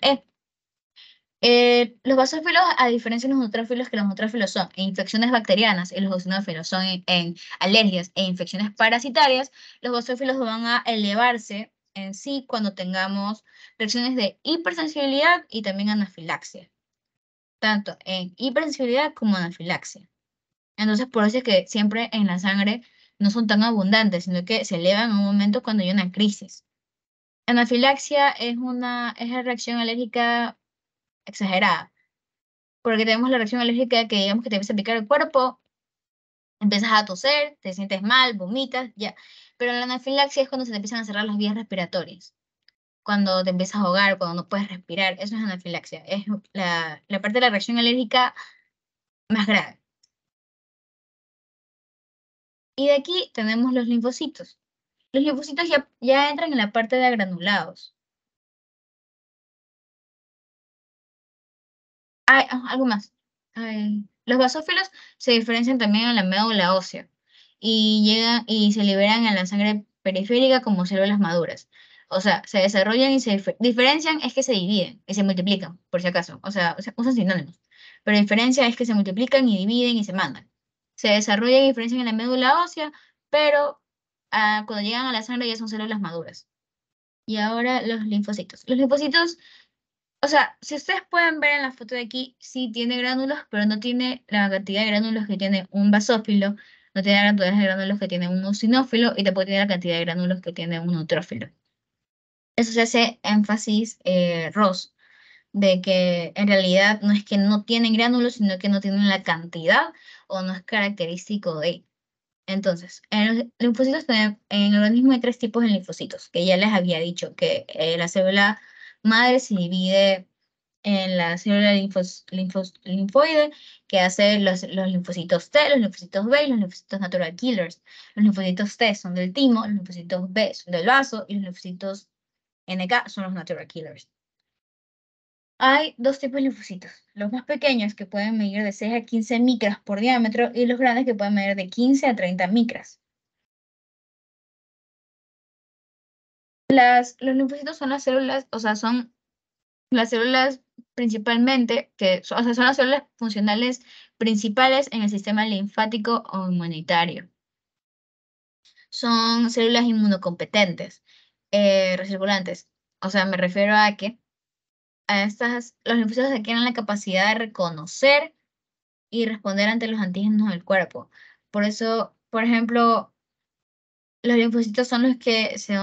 E. Los basófilos, a diferencia de los neutrófilos, que los neutrófilos son en infecciones bacterianas y los eosinófilos son en alergias e infecciones parasitarias, los basófilos van a elevarse en sí cuando tengamos reacciones de hipersensibilidad y también anafilaxia, tanto en hipersensibilidad como anafilaxia. Entonces, por eso es que siempre en la sangre no son tan abundantes, sino que se elevan en un momento cuando hay una crisis. Anafilaxia es la reacción alérgica exagerada, porque tenemos la reacción alérgica que digamos que te empieza a picar el cuerpo, empiezas a toser, te sientes mal, vomitas, ya. Pero la anafilaxia es cuando se te empiezan a cerrar las vías respiratorias, cuando te empiezas a ahogar, cuando no puedes respirar, eso es anafilaxia, es la parte de la reacción alérgica más grave. Y de aquí tenemos los linfocitos. Los linfocitos ya entran en la parte de agranulados. Algo más. Los basófilos se diferencian también en la médula ósea y llegan y se liberan en la sangre periférica como células maduras. O sea, se desarrollan y se diferencian es que se dividen y se multiplican, por si acaso. O sea, usan sinónimos. Pero la diferencia es que se multiplican y dividen y se mandan. Se desarrollan y diferencian en la médula ósea, pero cuando llegan a la sangre ya son células maduras. Y ahora los linfocitos. Los linfocitos, o sea, si ustedes pueden ver en la foto de aquí, sí tiene gránulos, pero no tiene la cantidad de gránulos que tiene un basófilo, no tiene la cantidad de gránulos que tiene un eosinófilo y tampoco tiene la cantidad de gránulos que tiene un neutrófilo. Eso se hace énfasis, Ross, de que en realidad no es que no tienen gránulos, sino que no tienen la cantidad o no es característico de. Entonces, en los linfocitos, en el organismo hay tres tipos de linfocitos, que ya les había dicho que la célula madre se divide en la célula linfoide, que hace los linfocitos T, los linfocitos B y los linfocitos natural killers. Los linfocitos T son del timo, los linfocitos B son del vaso y los linfocitos NK son los natural killers. Hay dos tipos de linfocitos, los más pequeños que pueden medir de 6 a 15 micras por diámetro y los grandes que pueden medir de 15 a 30 micras. Los linfocitos son las células, o sea, son las células principalmente, o sea, son las células funcionales principales en el sistema linfático o inmunitario. Son células inmunocompetentes, recirculantes. O sea, me refiero a que los linfocitos adquieren la capacidad de reconocer y responder ante los antígenos del cuerpo. Por eso, por ejemplo, los linfocitos son los que se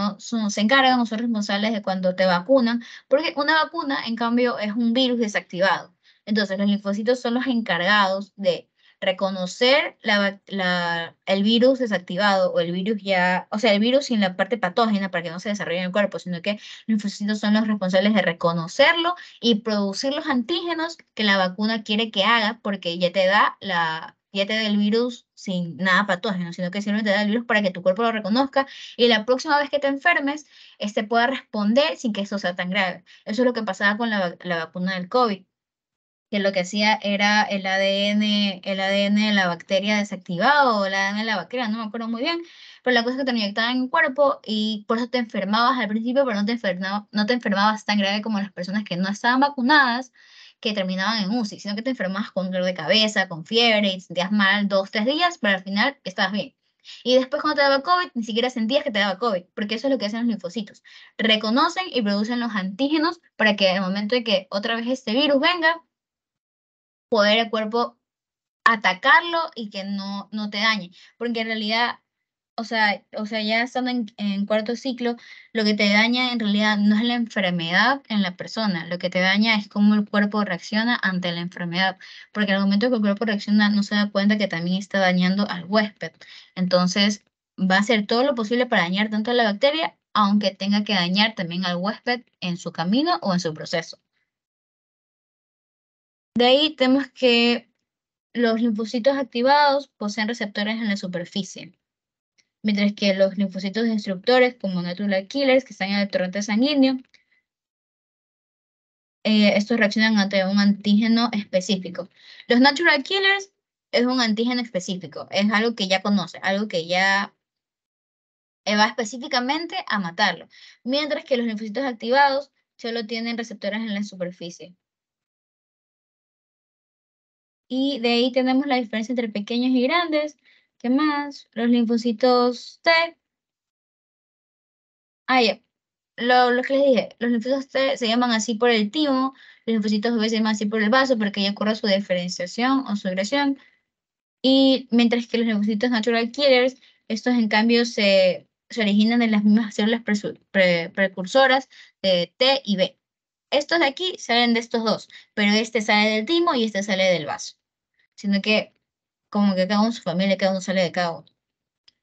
encargan o son responsables de cuando te vacunan, porque una vacuna, en cambio, es un virus desactivado. Entonces, los linfocitos son los encargados de reconocer el virus desactivado o el virus ya, o sea, el virus sin la parte patógena para que no se desarrolle en el cuerpo, sino que los linfocitos son los responsables de reconocerlo y producir los antígenos que la vacuna quiere que haga, porque ya te da el virus sin nada patógeno, sino que simplemente te da el virus para que tu cuerpo lo reconozca y la próxima vez que te enfermes, este pueda responder sin que eso sea tan grave. Eso es lo que pasaba con la vacuna del COVID, que lo que hacía era el ADN de la bacteria desactivado o el ADN de la bacteria, no me acuerdo muy bien, pero la cosa es que te lo inyectaban en el cuerpo y por eso te enfermabas al principio, pero no te enfermabas tan grave como las personas que no estaban vacunadas, que terminaban en UCI, sino que te enfermabas con dolor de cabeza, con fiebre y te sentías mal 2, 3 días, pero al final estabas bien. Y después cuando te daba COVID, ni siquiera sentías que te daba COVID, porque eso es lo que hacen los linfocitos. Reconocen y producen los antígenos para que al momento de que otra vez este virus venga, poder el cuerpo atacarlo y que no te dañe. Porque en realidad, o sea, ya estando en cuarto ciclo, lo que te daña en realidad no es la enfermedad en la persona, lo que te daña es cómo el cuerpo reacciona ante la enfermedad. Porque al momento que el cuerpo reacciona, no se da cuenta que también está dañando al huésped. Entonces, va a hacer todo lo posible para dañar tanto a la bacteria, aunque tenga que dañar también al huésped en su camino o en su proceso. De ahí tenemos que los linfocitos activados poseen receptores en la superficie, mientras que los linfocitos destructores, como natural killers, que están en el torrente sanguíneo, estos reaccionan ante un antígeno específico. Los natural killers es un antígeno específico, es algo que ya conoce, algo que ya va específicamente a matarlo, mientras que los linfocitos activados solo tienen receptores en la superficie. Y de ahí tenemos la diferencia entre pequeños y grandes. ¿Qué más? Los linfocitos T. Ah, ya. Lo que les dije, los linfocitos T se llaman así por el timo, los linfocitos B se llaman así por el vaso, porque ya ocurre su diferenciación o su agresión. Y mientras que los linfocitos natural killers, estos en cambio se originan de las mismas células precursoras de T y B. Estos de aquí salen de estos dos, pero este sale del timo y este sale del vaso. Sino que como que cada uno en su familia, cada uno sale de cada uno.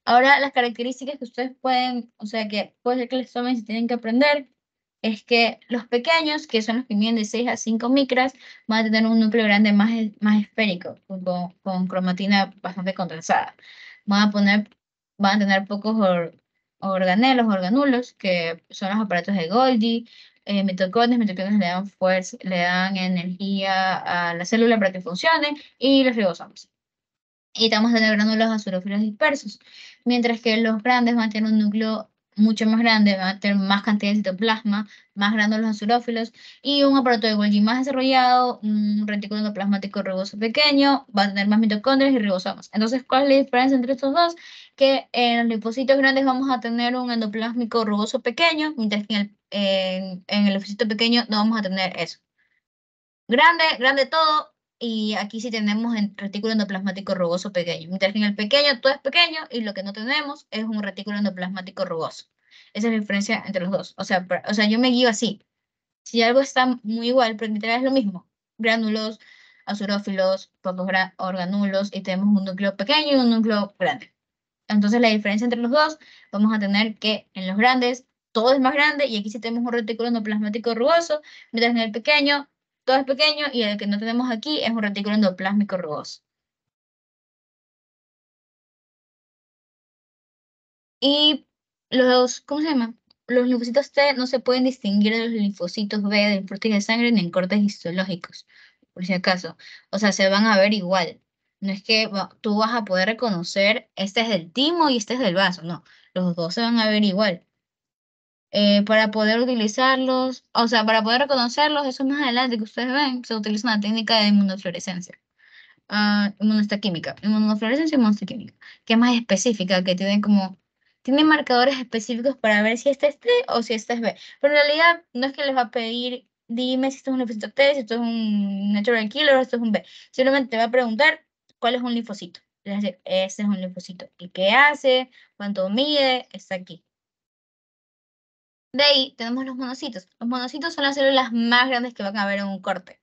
Ahora, las características que ustedes pueden, o sea, que puede ser que les tomen si tienen que aprender, es que los pequeños, que son los que miden de 6 a 5 micras, van a tener un núcleo grande más esférico, con cromatina bastante condensada. Van a poner, van a tener pocos organelos, organulos, que son los aparatos de Golgi, mitocondrias le dan fuerza, le dan energía a la célula para que funcione, y los ribosomas. Y estamos de gránulos azulófilos dispersos, mientras que los grandes van a tener un núcleo mucho más grande, va a tener más cantidad de citoplasma, más gránulos azurófilos y un aparato de Golgi más desarrollado, un retículo endoplasmático rugoso pequeño, va a tener más mitocondrias y ribosomas. Entonces, ¿cuál es la diferencia entre estos dos? Que en los linfocitos grandes vamos a tener un endoplásmico rugoso pequeño, mientras que en el linfocito pequeño no vamos a tener eso. Grande, grande todo, y aquí sí tenemos el retículo endoplasmático rugoso pequeño. Mientras que en el pequeño todo es pequeño y lo que no tenemos es un retículo endoplasmático rugoso. Esa es la diferencia entre los dos. O sea, yo me guío así. Si algo está muy igual, pero literal es lo mismo. Gránulos, azurófilos, pocos organulos, y tenemos un núcleo pequeño y un núcleo grande. Entonces la diferencia entre los dos, vamos a tener que en los grandes todo es más grande y aquí sí tenemos un retículo endoplasmático rugoso, mientras en el pequeño todo es pequeño y el que no tenemos aquí es un retículo endoplásmico rugoso. Y ¿cómo se llama? Los linfocitos T no se pueden distinguir de los linfocitos B del proteína de sangre ni en cortes histológicos, por si acaso. O sea, se van a ver igual. No es que tú vas a poder reconocer este es del timo y este es del vaso, no. Los dos se van a ver igual. Para poder utilizarlos, o sea, para poder reconocerlos, eso más adelante que ustedes ven, se utiliza una técnica de inmunofluorescencia, inmunohistoquímica, inmunofluorescencia y inmunohistoquímica, que es más específica, que tiene marcadores específicos para ver si este es T o si este es B. Pero en realidad no es que les va a pedir, dime si esto es un linfocito T, si esto es un natural killer o esto es un B. Simplemente te va a preguntar cuál es un linfocito. Es decir, este es un linfocito. ¿Y qué hace? ¿Cuánto mide? Está aquí. De ahí tenemos los monocitos. Los monocitos son las células más grandes que van a haber en un corte.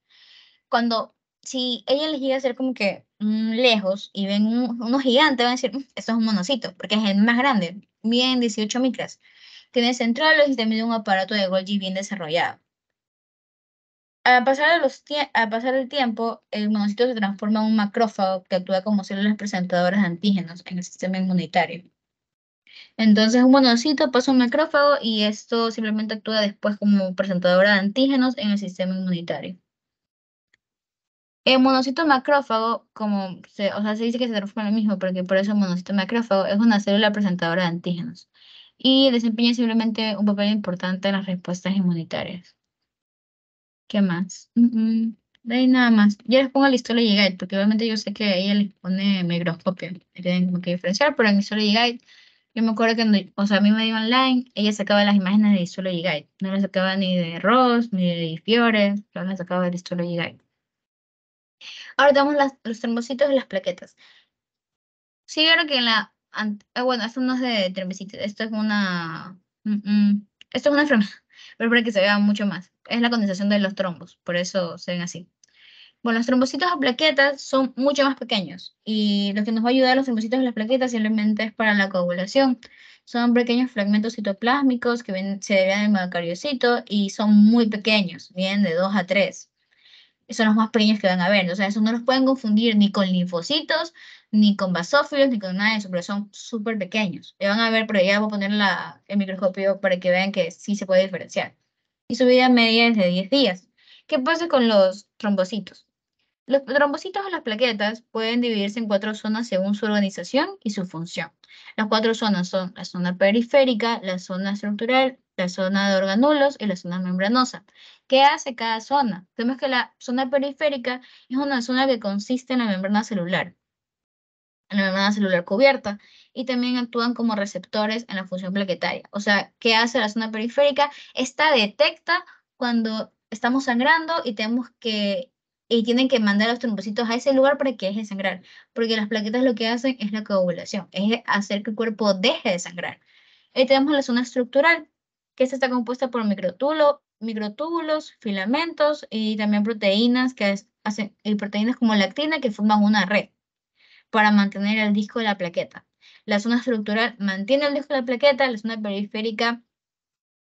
Si ella les llega a ser como que lejos y ven unos gigantes, van a decir, esto es un monocito, porque es el más grande, bien 18 micras. Tiene centrales y también un aparato de Golgi bien desarrollado. A pasar el tiempo, el monocito se transforma en un macrófago que actúa como células presentadoras de antígenos en el sistema inmunitario. Entonces, un monocito pasa a un macrófago y esto simplemente actúa después como presentadora de antígenos en el sistema inmunitario. El monocito macrófago, o sea, se dice que se transforma en lo mismo, porque por eso el monocito macrófago es una célula presentadora de antígenos y desempeña simplemente un papel importante en las respuestas inmunitarias. ¿Qué más? De ahí nada más. Yo les pongo el histology guide, porque obviamente yo sé que ella les pone microscopio, tienen como que diferenciar, pero en histology guide yo me acuerdo que, o sea, a mí me dio online, ella sacaba las imágenes de Histology Guide. No las sacaba ni de Ross, ni de Fiore, solo las sacaba de Histology Guide. Ahora tenemos los trombocitos y las plaquetas. Sí, vieron que bueno, esto no es de trombocitos, esto es una enfermedad, pero para que se vea mucho más. Es la condensación de los trombos, por eso se ven así. Bueno, los trombocitos o plaquetas son mucho más pequeños y lo que nos va a ayudar los trombocitos y las plaquetas simplemente es para la coagulación. Son pequeños fragmentos citoplásmicos que se derivan del miocardiocito y son muy pequeños, vienen de 2 a 3. Son los más pequeños que van a ver. O sea, eso no los pueden confundir ni con linfocitos, ni con basófilos, ni con nada de eso, pero son súper pequeños. Y van a ver, pero ya voy a poner el microscopio para que vean que sí se puede diferenciar. Y su vida media es de 10 días. ¿Qué pasa con los trombocitos? Los trombocitos o las plaquetas pueden dividirse en 4 zonas según su organización y su función. Las 4 zonas son la zona periférica, la zona estructural, la zona de organulos y la zona membranosa. ¿Qué hace cada zona? Tenemos que la zona periférica es una zona que consiste en la membrana celular cubierta, y también actúan como receptores en la función plaquetaria. O sea, ¿qué hace la zona periférica? Esta detecta cuando estamos sangrando y tienen que mandar los trombocitos a ese lugar para que deje de sangrar, porque las plaquetas lo que hacen es la coagulación, es hacer que el cuerpo deje de sangrar. Y tenemos la zona estructural, que esta está compuesta por microtúbulos, filamentos y también proteínas y proteínas como lactina que forman una red para mantener el disco de la plaqueta. La zona estructural mantiene el disco de la plaqueta, la zona periférica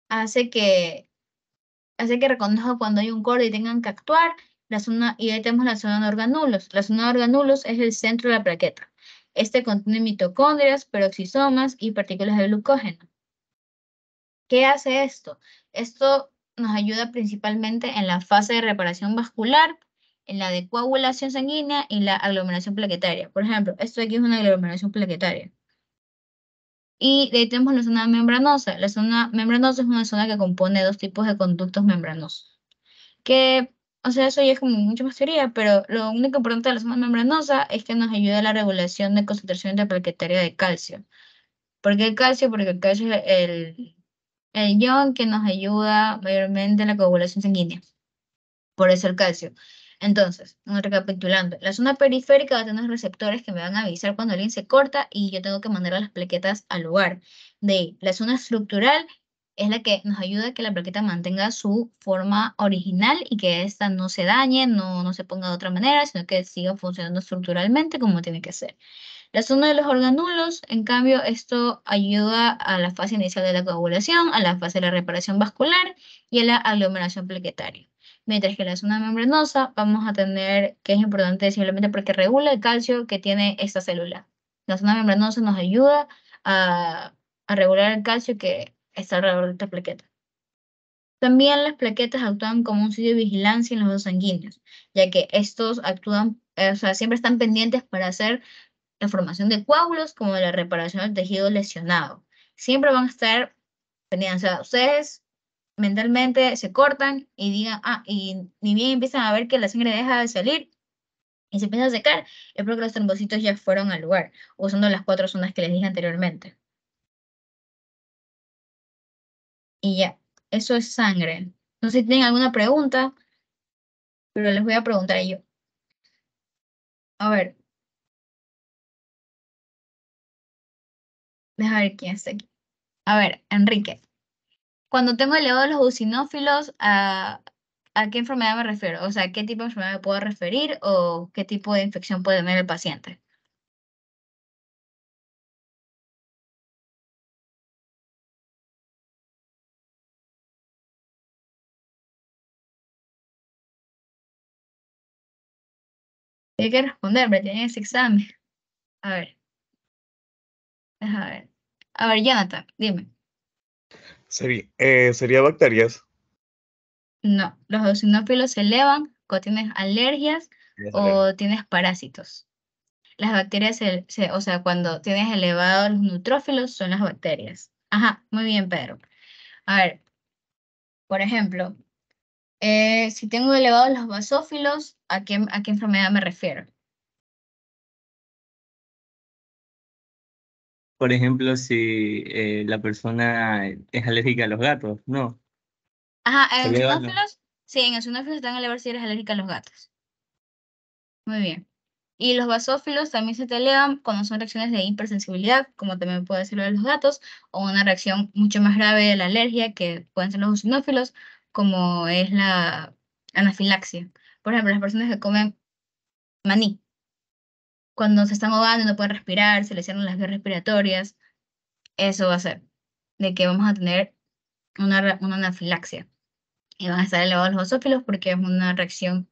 hace que, hace que reconozca cuando hay un corte y tengan que actuar. Y ahí tenemos la zona de organulos. La zona de organulos es el centro de la plaqueta. Este contiene mitocondrias, peroxisomas y partículas de glucógeno. ¿Qué hace esto? Esto nos ayuda principalmente en la fase de reparación vascular, en la de coagulación sanguínea y la aglomeración plaquetaria. Por ejemplo, esto de aquí es una aglomeración plaquetaria. Y de ahí tenemos la zona membranosa. La zona membranosa es una zona que compone dos tipos de conductos membranosos. Que, o sea, eso ya es como mucho más teoría, pero lo único importante de la zona membranosa es que nos ayuda a la regulación de concentración intraplaquetaria de calcio. ¿Por qué el calcio? Porque el calcio es el ion que nos ayuda mayormente en la coagulación sanguínea. Por eso el calcio. Entonces, recapitulando, la zona periférica va a tener receptores que me van a avisar cuando alguien se corta y yo tengo que mandar a las plaquetas al lugar. De ahí, la zona estructural es la que nos ayuda a que la plaqueta mantenga su forma original y que ésta no se dañe, no se ponga de otra manera, sino que siga funcionando estructuralmente como tiene que ser. La zona de los organulos, en cambio, esto ayuda a la fase inicial de la coagulación, a la fase de la reparación vascular y a la aglomeración plaquetaria. Mientras que la zona membranosa vamos a tener, que es importante simplemente porque regula el calcio que tiene esta célula. La zona membranosa nos ayuda a, a regular el calcio que está alrededor de esta plaqueta. También las plaquetas actúan como un sitio de vigilancia en los vasos sanguíneos, ya que estos actúan, o sea, siempre están pendientes para hacer la formación de coágulos como de la reparación del tejido lesionado. Siempre van a estar pendientes. O sea, ustedes mentalmente se cortan y digan, y ni bien empiezan a ver que la sangre deja de salir y se empieza a secar, es porque los trombocitos ya fueron al lugar, usando las cuatro zonas que les dije anteriormente. Y ya, eso es sangre. No sé si tienen alguna pregunta, pero les voy a preguntar yo. A ver, déjame ver quién está aquí. A ver, Enrique. Cuando tengo elevados los eosinófilos, ¿a qué enfermedad me refiero? O sea, ¿qué tipo de enfermedad me puedo referir o qué tipo de infección puede tener el paciente? Hay que responder, pero tienen ese examen. A ver, déjame ver. A ver, Jonathan, dime. Sería bacterias. No, los eosinófilos se elevan cuando tienes alergias Ya sale. o tienes parásitos. Las bacterias, o sea, cuando tienes elevados los neutrófilos son las bacterias. Ajá, muy bien, Pedro. A ver, por ejemplo. Si tengo elevados los basófilos, ¿a qué enfermedad me refiero? Por ejemplo, si la persona es alérgica a los gatos, ¿no? Ajá, Se en eleva, ¿no? eosinófilos, sí, en eosinófilos están elevados si eres alérgica a los gatos. Muy bien. Y los basófilos también se te elevan cuando son reacciones de hipersensibilidad, como también puede ser lo de los gatos, o una reacción mucho más grave de la alergia, que pueden ser los eosinófilos, como es la anafilaxia. Por ejemplo, las personas que comen maní, cuando se están ahogando y no pueden respirar, se les cierran las vías respiratorias, eso va a ser de que vamos a tener una anafilaxia y van a estar elevados los basófilos porque es una reacción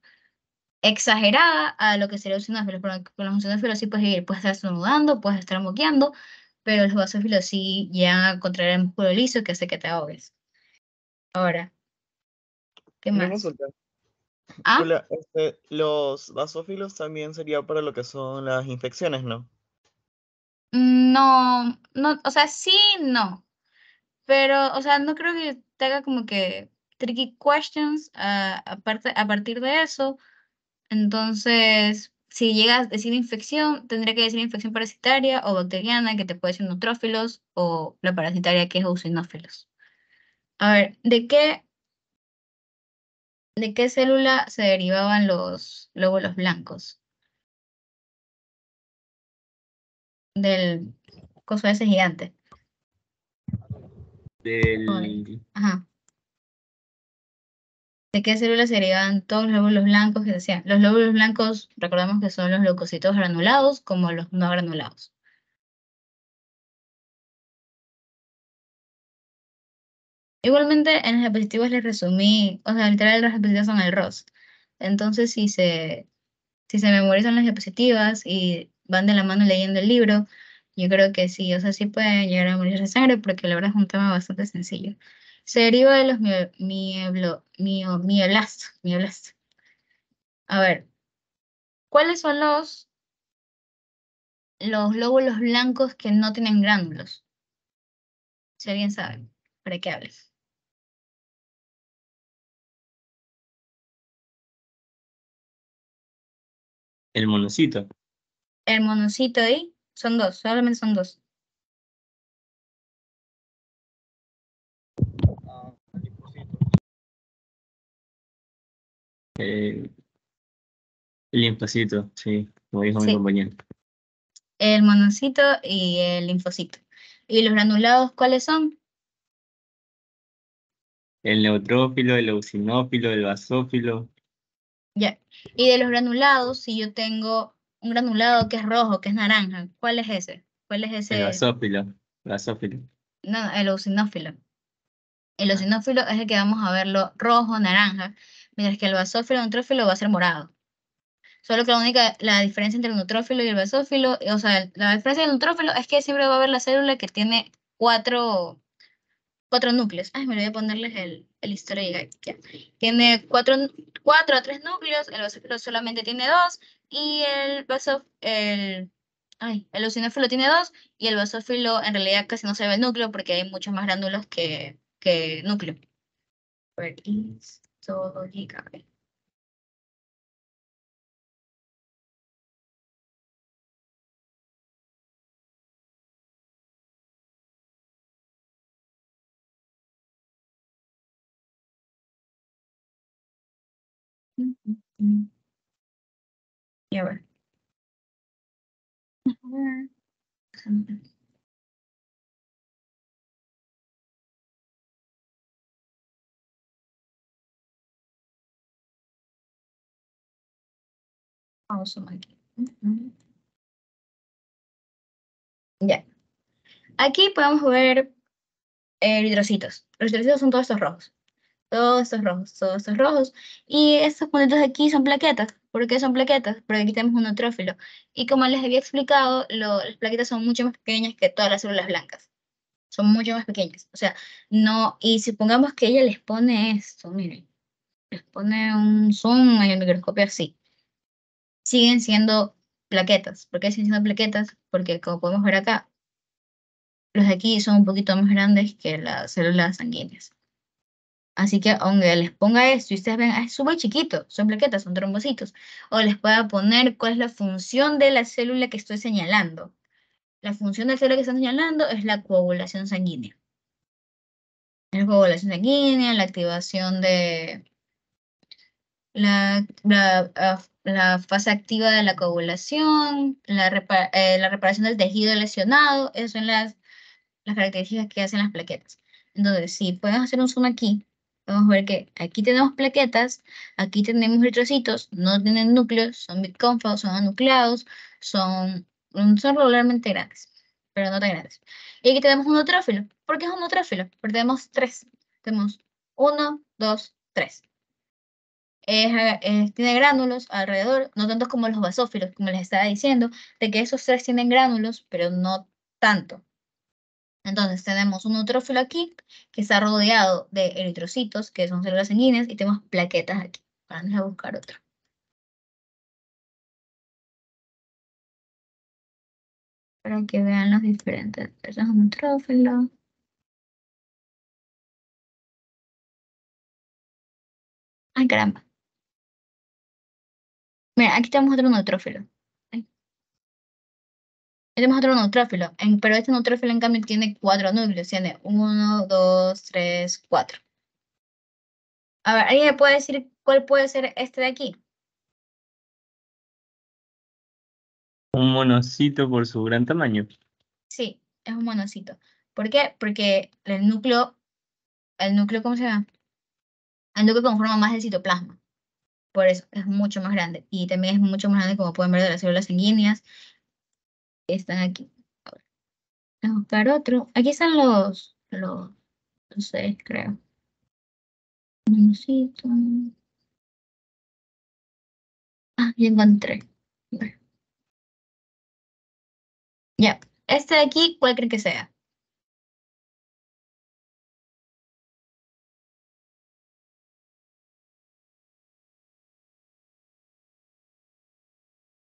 exagerada a lo que sería un eosinófilo. Pero con los eosinófilos sí puedes ir, puedes estar estornudando, puedes estar moqueando, pero los basófilos sí llegan a contraer el músculo liso que hace que te ahogues. Ahora, ¿qué Una más? consulta. Ah, Julia, los basófilos también sería para lo que son las infecciones, ¿no? no, no, o sea, sí, no, pero, o sea, no creo que te haga como que tricky questions a partir de eso. Entonces, si llegas a decir infección, tendría que decir infección parasitaria o bacteriana, que te puede ser neutrófilos, o la parasitaria, que es eosinófilos. A ver, ¿de qué célula se derivaban los glóbulos blancos? Del coso ese gigante. Ay, Del, ajá. ¿De qué célula se derivaban todos los glóbulos blancos que se decían? Los glóbulos blancos, recordamos que son los leucocitos granulados como los no granulados. Igualmente, en los diapositivas les resumí, o sea, literal, las diapositivas son el ROS. Entonces, si se memorizan las diapositivas y van de la mano leyendo el libro, yo creo que sí, o sea, sí pueden llegar a morirse de sangre porque la verdad es un tema bastante sencillo. Se deriva de los mioblastos. A ver, ¿cuáles son los glóbulos blancos que no tienen gránulos? Si alguien sabe, para que hable. El monocito. El monocito ahí, son dos, solamente son dos. Eh, el linfocito, sí, como dijo mi Sí, compañero. el monocito y el linfocito. ¿Y los granulados cuáles son? El neutrófilo, el eosinófilo, el basófilo, Ya. Y de los granulados, si yo tengo un granulado que es rojo, que es naranja, ¿cuál es ese? ¿Cuál es el ese? basófilo, basófilo. No, el eosinófilo. El Ah, eosinófilo es el que vamos a verlo rojo, naranja, mientras que el basófilo, neutrófilo va a ser morado. Solo que la diferencia entre el neutrófilo y el basófilo, o sea, la diferencia del neutrófilo es que siempre va a haber la célula que tiene cuatro núcleos. Ay, me olvidé ponerles el easter egg aquí, ya. Tiene cuatro a tres núcleos, el basófilo solamente tiene dos, y el eosinófilo tiene dos, y el basófilo en realidad casi no se ve el núcleo porque hay muchos más gránulos que núcleo. Where is histológica. Y a ver. Vamos a sumar aquí. Ya. Aquí podemos ver eritrocitos. Los eritrocitos son todos estos rojos. Todos estos rojos, todos estos rojos. Y estos puntitos de aquí son plaquetas. ¿Por qué son plaquetas? Porque aquí tenemos un neutrófilo. Y como les había explicado, las plaquetas son mucho más pequeñas que todas las células blancas. Son mucho más pequeñas. O sea, no, y supongamos que ella les pone esto, miren, les pone un zoom en el microscopio así. Siguen siendo plaquetas. ¿Por qué siguen siendo plaquetas? Porque como podemos ver acá, los de aquí son un poquito más grandes que las células sanguíneas. Así que aunque les ponga esto y ustedes ven, es súper chiquito, son plaquetas, son trombocitos. O les pueda poner cuál es la función de la célula que estoy señalando. La función de la célula que estoy señalando es la coagulación sanguínea. La coagulación sanguínea, la activación de la fase activa de la coagulación, la reparación del tejido lesionado, esas son las características que hacen las plaquetas. Entonces, si podemos hacer un zoom aquí, podemos ver que aquí tenemos plaquetas, aquí tenemos eritrocitos, no tienen núcleos, son bitcóncados, son anucleados, son regularmente grandes, pero no tan grandes. Y aquí tenemos un neutrófilo. ¿Por qué es un neutrófilo? Porque tenemos tres. Tenemos uno, dos, tres. Tiene gránulos alrededor, no tanto como los basófilos, como les estaba diciendo, de que esos tres tienen gránulos, pero no tanto. Entonces tenemos un neutrófilo aquí que está rodeado de eritrocitos, que son células sanguíneas, y tenemos plaquetas aquí. Vamos a buscar otro. Para que vean los diferentes. Este es un neutrófilo. Ay, caramba. Mira, aquí tenemos otro neutrófilo. Ay, aquí tenemos otro neutrófilo. Pero este neutrófilo en cambio tiene cuatro núcleos. Tiene uno, dos, tres, cuatro. A ver, ¿alguien me puede decir cuál puede ser este de aquí? un monocito por su gran tamaño. Sí, es un monocito. ¿Por qué? Porque el núcleo, ¿cómo se llama? El núcleo conforma más el citoplasma. Por eso es mucho más grande. Y también es mucho más grande, como pueden ver, de las células sanguíneas que están aquí. A ver, vamos a buscar otro. Aquí están no sé, creo. Monocito. Ah, ya encontré. Bueno, ya. Este de aquí, ¿cuál creen que sea?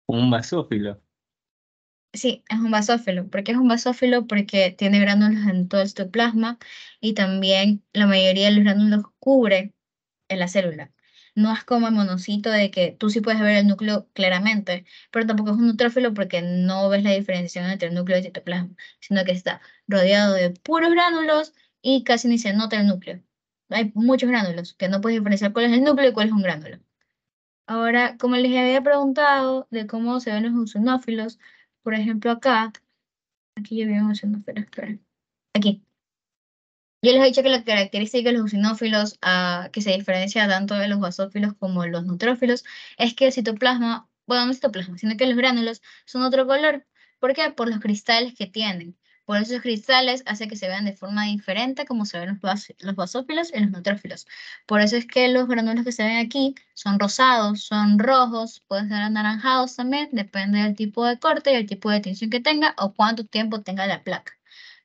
Un basófilo. Sí, es un basófilo. ¿Por qué es un basófilo? Porque tiene gránulos en todo el citoplasma y también la mayoría de los gránulos cubre en la célula. No es como el monocito de que tú sí puedes ver el núcleo claramente, pero tampoco es un neutrófilo porque no ves la diferenciación entre el núcleo y el citoplasma, sino que está rodeado de puros gránulos y casi ni se nota el núcleo. Hay muchos gránulos que no puedes diferenciar cuál es el núcleo y cuál es un gránulo. Ahora, como les había preguntado de cómo se ven los eosinófilos, por ejemplo aquí yo vi un eosinófilo, espera. Aquí. Yo les he dicho que la característica de los eosinófilos, que se diferencia tanto de los basófilos como los neutrófilos, es que el citoplasma, bueno, no el citoplasma, sino que los gránulos son otro color. ¿Por qué? Por los cristales que tienen. Por esos cristales hace que se vean de forma diferente como se ven los basófilos y los neutrófilos. Por eso es que los granulos que se ven aquí son rosados, son rojos, pueden ser anaranjados también, depende del tipo de corte y el tipo de tinción que tenga o cuánto tiempo tenga la placa.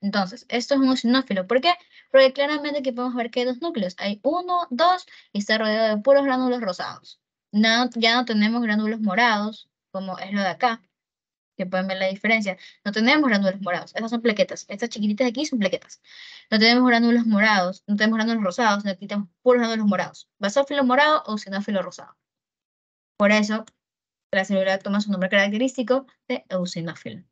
Entonces, esto es un eosinófilo. ¿Por qué? Porque claramente aquí podemos ver que hay dos núcleos. Hay uno, dos, y está rodeado de puros gránulos rosados. Ya no tenemos gránulos morados, como es lo de acá, que pueden ver la diferencia. No tenemos gránulos morados. Estas son plaquetas. Estas chiquititas de aquí son plaquetas. No tenemos gránulos morados, no tenemos gránulos rosados, sino que tenemos puros gránulos morados. Basófilo morado o eosinófilo rosado. Por eso, la célula toma su nombre característico de eosinófilo.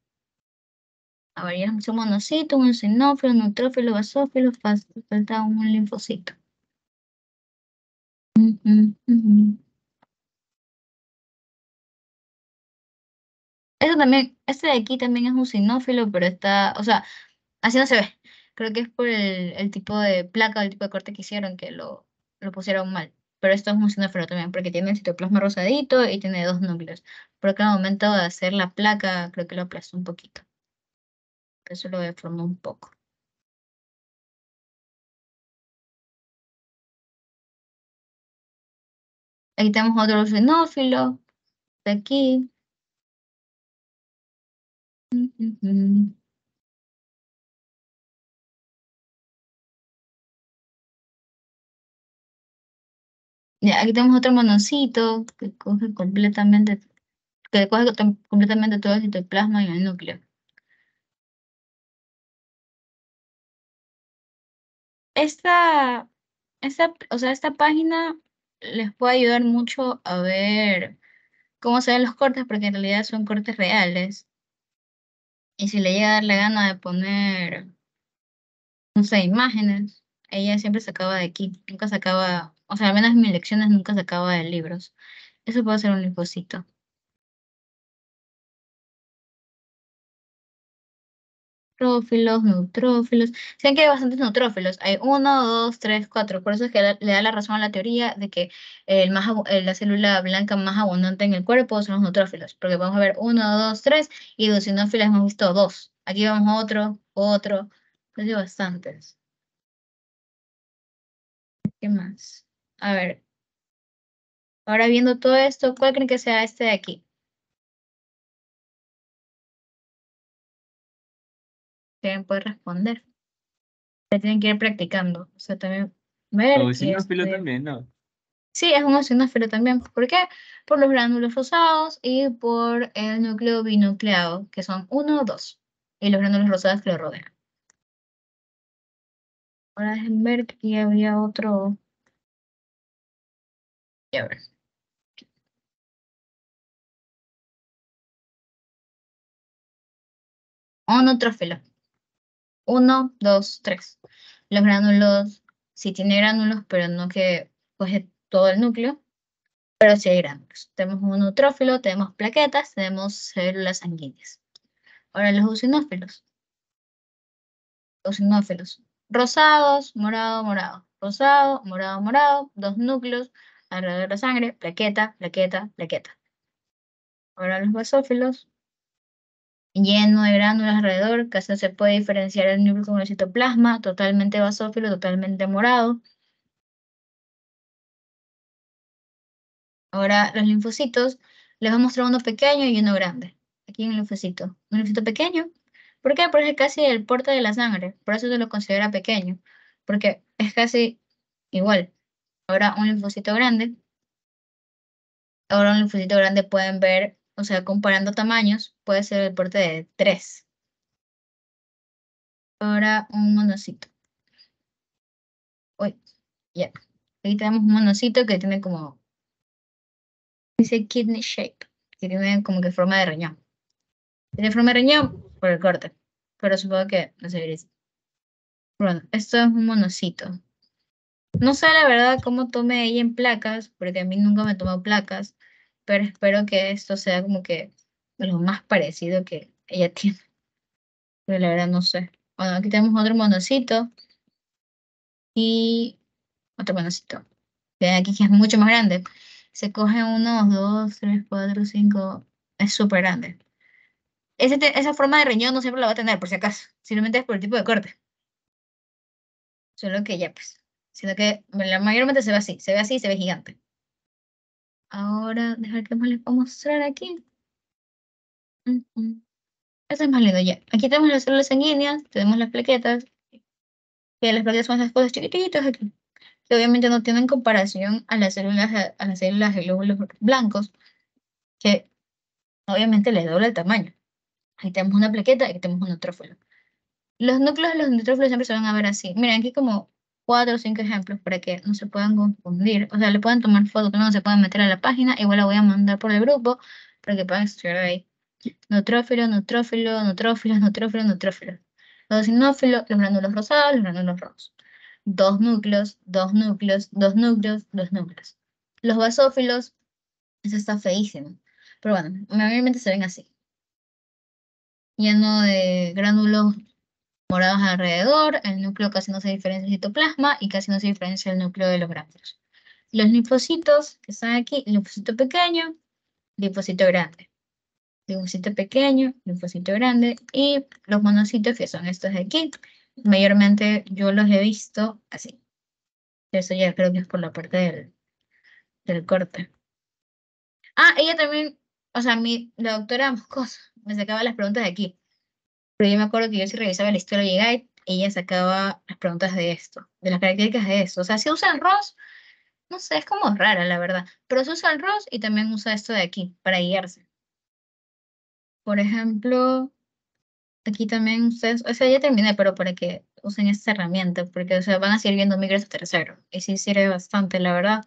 A ver, ya un monocito, un eosinófilo, un neutrófilo, basófilo, falta un linfocito. Ujú. Eso también, este de aquí también es un sinófilo, pero está, o sea, así no se ve. Creo que es por el tipo de placa, el tipo de corte que hicieron que lo pusieron mal. Pero esto es un sinófilo también, porque tiene el citoplasma rosadito y tiene dos núcleos. Porque al momento de hacer la placa, creo que lo aplastó un poquito. Por eso lo deformó un poco. Aquí tenemos otro sinófilo, de aquí. Ujú. Ya, aquí tenemos otro monocito que coge completamente todo el citoplasma y el núcleo. Esta, esta página les puede ayudar mucho a ver cómo se ven los cortes, porque en realidad son cortes reales. Y si le llega a dar la gana de poner, no sé, imágenes, ella siempre sacaba de aquí, nunca sacaba, o sea, al menos en mis lecciones nunca sacaba de libros. Eso puede ser un linfocito. Neutrófilos, neutrófilos. Saben que hay bastantes neutrófilos. Hay uno, dos, tres, cuatro. Por eso es que le da la razón a la teoría de que la célula blanca más abundante en el cuerpo son los neutrófilos. Porque vamos a ver uno, dos, tres. Y de eosinófilos hemos visto dos. Aquí vamos a otro, otro. Entonces hay bastantes. ¿Qué más? A ver. Ahora viendo todo esto, ¿cuál creen que sea este de aquí? ¿Quién puede responder? Se tienen que ir practicando. O sea, también ver y Eosinófilo también, ¿no? Sí, es un eosinófilo también. ¿Por qué? Por los gránulos rosados y por el núcleo binucleado, que son uno o dos, y los gránulos rosados que lo rodean. Ahora déjenme ver que aquí había otro. Ya ver. Un neutrófilo. Uno, dos, tres. Los gránulos, sí tiene gránulos, pero no que coge todo el núcleo, pero sí hay gránulos. Tenemos un neutrófilo, tenemos plaquetas, tenemos células sanguíneas. Ahora los eosinófilos. Eosinófilos. Rosados, morado, morado. Rosado, morado, morado. Dos núcleos alrededor de la sangre. Plaqueta, plaqueta, plaqueta. Ahora los basófilos. Lleno de gránulos alrededor. Casi no se puede diferenciar el núcleo con el citoplasma. Totalmente basófilo, totalmente morado. Ahora los linfocitos. Les voy a mostrar uno pequeño y uno grande. Aquí hay un linfocito. Un linfocito pequeño. ¿Por qué? Porque es casi el porte de la sangre. Por eso se lo considera pequeño. Porque es casi igual. Ahora un linfocito grande. Ahora un linfocito grande pueden ver o sea, comparando tamaños, puede ser el porte de 3. Ahora un monocito. Uy, ya. Aquí tenemos un monocito que tiene como, dice kidney shape, que tiene como que forma de riñón. Tiene forma de riñón por el corte, pero supongo que no se vería así. Bueno, esto es un monocito. No sé la verdad cómo tome ella en placas, porque a mí nunca me tomó placas, pero espero que esto sea como que lo más parecido que ella tiene. Pero la verdad no sé. Bueno, aquí tenemos otro monocito y otro monocito. Ven aquí que es mucho más grande. Se coge unos 2, 3, 4, 5. Es súper grande. Esa forma de riñón no siempre la va a tener, por si acaso. Simplemente es por el tipo de corte. Solo que ya, pues. Sino que mayormente se ve así. Se ve así y se ve gigante. Ahora, dejar que más les puedo mostrar aquí. Esto es más lindo ya. Aquí tenemos las células sanguíneas, tenemos las plaquetas. Que las plaquetas son esas cosas chiquititas aquí, que obviamente no tienen comparación a las células de glóbulos blancos, que obviamente le dobla el tamaño. Ahí tenemos una plaqueta y aquí tenemos un neutrófilo. Los núcleos de los neutrófilos siempre se van a ver así. Miren, aquí como 4 o 5 ejemplos para que no se puedan confundir. O sea, le pueden tomar fotos, también no se pueden meter a la página. Igual la voy a mandar por el grupo para que puedan estudiar ahí. Neutrófilo, neutrófilo, neutrófilo, neutrófilo, neutrófilo. Los eosinófilos, los gránulos rosados, los gránulos rojos. Dos núcleos, dos núcleos, dos núcleos, dos núcleos. Los basófilos, eso está feísimo. Pero bueno, mayormente se ven así. Lleno de gránulos morados alrededor, el núcleo casi no se diferencia del citoplasma y casi no se diferencia del núcleo de los gránulos. Los linfocitos que están aquí, linfocito pequeño, linfocito grande. Linfocito pequeño, linfocito grande y los monocitos que son estos de aquí. Mayormente yo los he visto así. Eso ya creo que es por la parte del corte. Ah, ella también, o sea, la doctora Moscoso me sacaba las preguntas de aquí. Pero yo me acuerdo que yo sí revisaba la historia de Guide, ella sacaba las preguntas de esto, de las características de esto. O sea, si usa el ROS, no sé, es como rara, la verdad. Pero se usa el ROS y también usa esto de aquí para guiarse. Por ejemplo, aquí también ustedes, o sea, ya terminé, pero para que usen esta herramienta, porque, o sea, van a seguir viendo Migros a tercero. Y sí sirve bastante, la verdad.